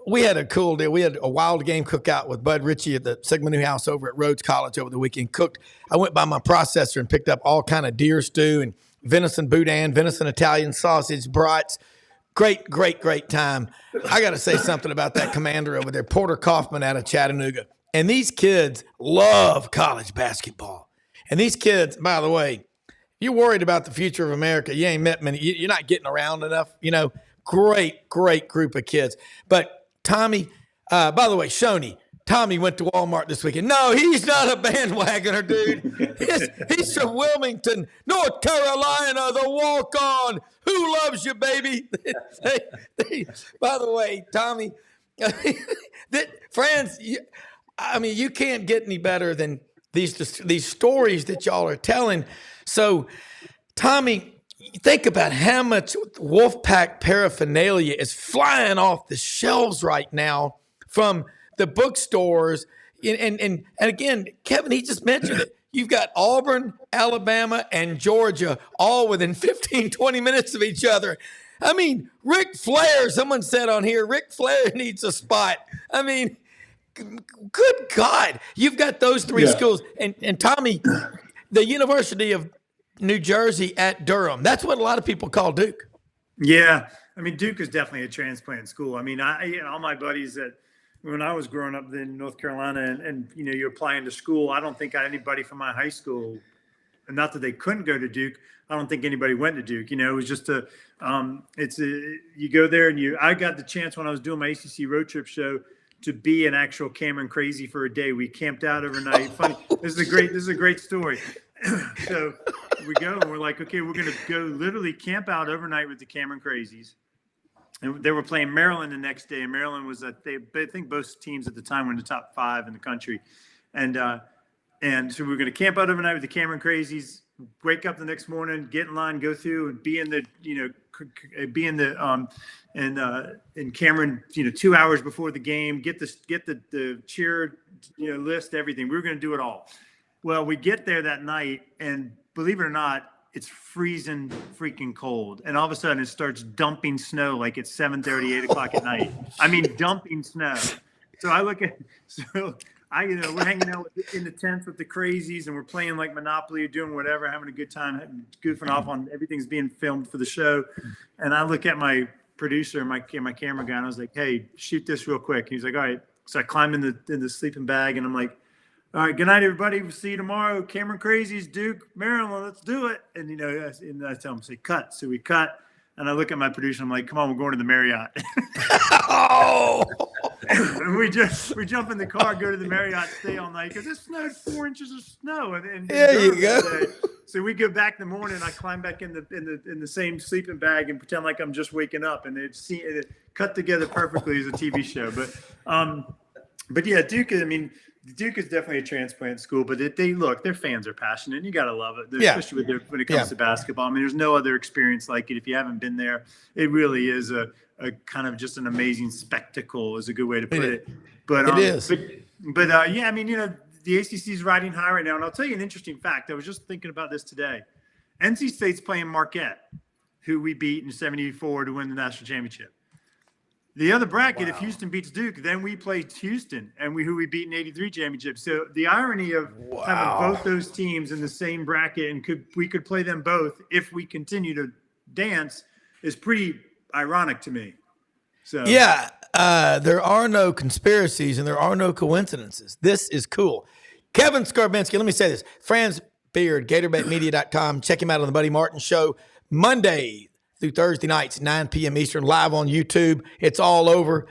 Speaker 2: we had a cool deal. We had a wild game cookout with Bud Ritchie at the Sigma Newhouse over at Rhodes College over the weekend. I went by my processor and picked up all kind of deer stew and venison boudin, venison Italian sausage, brats. Great time. I got to say something about that commander over there, Porter Kaufman out of Chattanooga. And these kids love college basketball. And these kids, by the way, you're worried about the future of America. You ain't met many. You're not getting around enough. Great group of kids. But Tommy, by the way, Shoney, Tommy went to Walmart this weekend. No, he's not a bandwagoner, dude. He's from Wilmington, North Carolina, the walk-on. Who loves you, baby? By the way, Tommy, Franz, you can't get any better than these stories that y'all are telling. So, Tommy, think about how much Wolfpack paraphernalia is flying off the shelves right now from the bookstores. And again, Kevin, he just mentioned it. You've got Auburn, Alabama, and Georgia all within 15, 20 minutes of each other. I mean, Ric Flair, someone said on here, Ric Flair needs a spot. I mean, good God, you've got those three schools. And Tommy, the University of New Jersey at Durham, that's what a lot of people call Duke.
Speaker 6: Yeah. I mean, Duke is definitely a transplant school. I mean, all my buddies that when I was growing up in North Carolina and you're applying to school, I don't think anybody from my high school, and not that they couldn't go to Duke, I don't think anybody went to Duke. It was just you go there and I got the chance when I was doing my ACC road trip show to be an actual Cameron Crazy for a day. We camped out overnight. Funny. This is a great story. So we go and we're like, okay, we're going to go literally camp out overnight with the Cameron Crazies. And they were playing Maryland the next day. And Maryland was I think both teams at the time were in the top 5 in the country. And so we were going to camp out overnight with the Cameron Crazies, wake up the next morning, get in line, go through and be in Cameron, 2 hours before the game, get the cheer, list, everything. We were going to do it all. Well, we get there that night, and believe it or not, it's freezing freaking cold. And all of a sudden, it starts dumping snow like it's 7:30, 8 o'clock at night. I mean, dumping snow. So we're hanging out in the tents with the Crazies, and we're playing like Monopoly or doing whatever, having a good time, goofing off on everything's being filmed for the show. And I look at my producer, my camera guy, and I was like, hey, shoot this real quick. He's like, all right. So I climb in the sleeping bag, and I'm like, all right, good night, everybody. We'll see you tomorrow. Cameron Crazies, Duke, Maryland, let's do it. And, and I tell him, say, cut. So we cut. And I look at my producer. I'm like, come on, we're going to the Marriott.
Speaker 2: Oh!
Speaker 6: And we jump in the car, go to the Marriott, stay all night because it snowed 4 inches of snow. And
Speaker 2: there you go.
Speaker 6: So we go back in the morning. I climb back in the same sleeping bag and pretend like I'm just waking up. And it cut together perfectly as a TV show. But yeah, Duke. I mean, Duke is definitely a transplant school, but their fans are passionate, and you got to love it, especially when it comes to basketball. I mean, there's no other experience like it. If you haven't been there, it really is a kind of just an amazing spectacle is a good way to put it. But
Speaker 2: it is.
Speaker 6: But I mean, the ACC is riding high right now. And I'll tell you an interesting fact. I was just thinking about this today. NC State's playing Marquette, who we beat in 74 to win the national championship. The other bracket, if Houston beats Duke, then we play Houston, and who we beat in 83 championship. So the irony of having both those teams in the same bracket and we could play them both if we continue to dance is pretty ironic to me. So
Speaker 2: there are no conspiracies and there are no coincidences. This is cool. Kevin Scarbinsky, let me say this. Franz Beard, GatorBetMedia.com. Check him out on the Buddy Martin Show Monday through Thursday nights, 9 p.m. Eastern, live on YouTube. It's all over.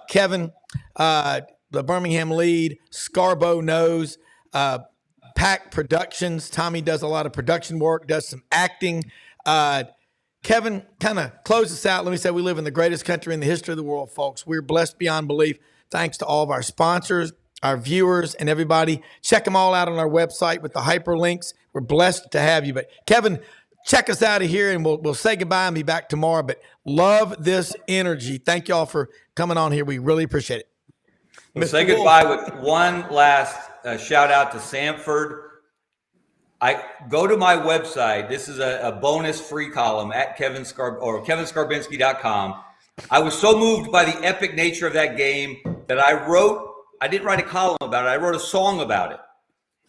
Speaker 2: Kevin, the Birmingham lead, Scarbo knows, Pack Productions. Tommy does a lot of production work, does some acting. Kevin, kind of close us out. Let me say we live in the greatest country in the history of the world, folks. We're blessed beyond belief Thanks to all of our sponsors, our viewers, and everybody. Check them all out on our website with the hyperlinks. We're blessed to have you. But Kevin, check us out of here, and we'll say goodbye and be back tomorrow. But love this energy. Thank y'all for coming on here. We really appreciate it.
Speaker 4: We'll say goodbye with one last shout out to Samford. I go to my website. This is a bonus free column at kevinscarbinsky.com. I was so moved by the epic nature of that game that I didn't write a column about it. I wrote a song about it.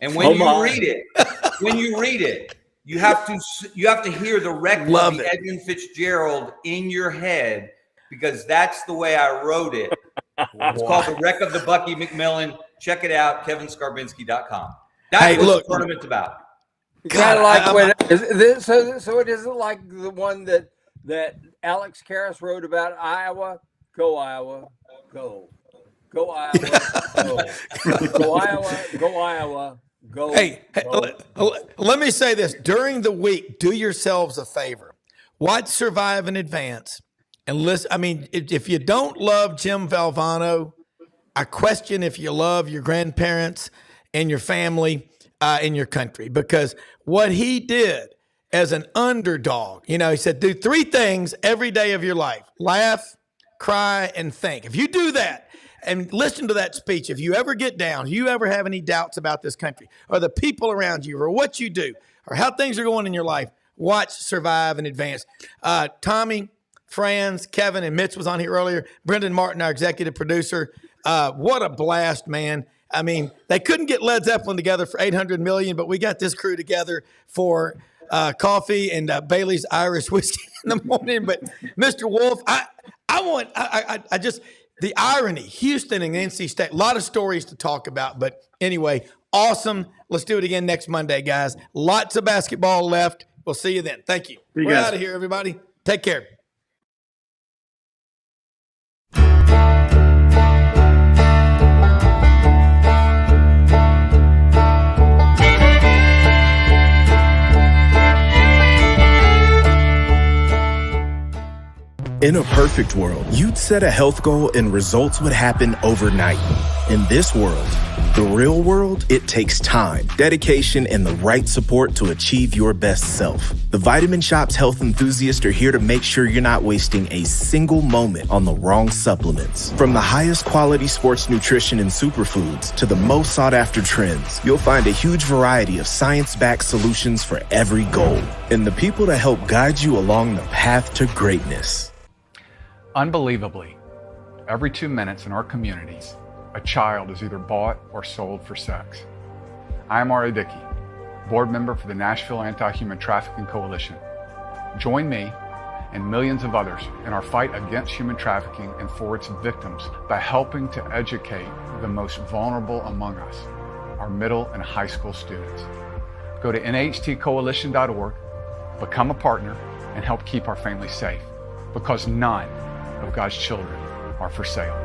Speaker 4: And when you read it, you have to hear the wreck of the Edmund Fitzgerald in your head, because that's the way I wrote it. It's called The Wreck of the Bucky McMillan. Check it out, kevinscarbinsky.com. That's what the tournament's about.
Speaker 7: Kind of like so it isn't like the one that Alex Karras wrote about Iowa. Go Iowa, go. Go Iowa, go. Go Iowa, go Iowa, go.
Speaker 2: Hey, let me say this. During the week, do yourselves a favor. Watch Survive in Advance and listen. I mean, if you don't love Jim Valvano, I question if you love your grandparents and your family in your country, because what he did as an underdog, he said, do 3 things every day of your life: laugh, cry, and think. If you do that and listen to that speech, if you ever get down, you ever have any doubts about this country or the people around you or what you do or how things are going in your life, watch Survive in Advance. Tommy, Franz, Kevin, and Mitch was on here earlier. Brendan Martin, our executive producer. What a blast, man. I mean, they couldn't get Led Zeppelin together for $800 million, but we got this crew together for coffee and Bailey's Irish whiskey in the morning. But Mr. Wolf, I just, the irony, Houston and NC State, a lot of stories to talk about. But anyway, awesome. Let's do it again next Monday, guys. Lots of basketball left. We'll see you then. Thank you. We're out of here, everybody. Take care.
Speaker 8: In a perfect world, you'd set a health goal and results would happen overnight. In this world, the real world, it takes time, dedication, and the right support to achieve your best self. The Vitamin Shoppe health enthusiasts are here to make sure you're not wasting a single moment on the wrong supplements. From the highest quality sports nutrition and superfoods to the most sought after trends, you'll find a huge variety of science-backed solutions for every goal, and the people to help guide you along the path to greatness.
Speaker 9: Unbelievably, every 2 minutes in our communities, a child is either bought or sold for sex. I am Ari Dickey, board member for the Nashville Anti-Human Trafficking Coalition. Join me and millions of others in our fight against human trafficking and for its victims by helping to educate the most vulnerable among us, our middle and high school students. Go to nhtcoalition.org, become a partner, and help keep our families safe, because none of God's children are for sale.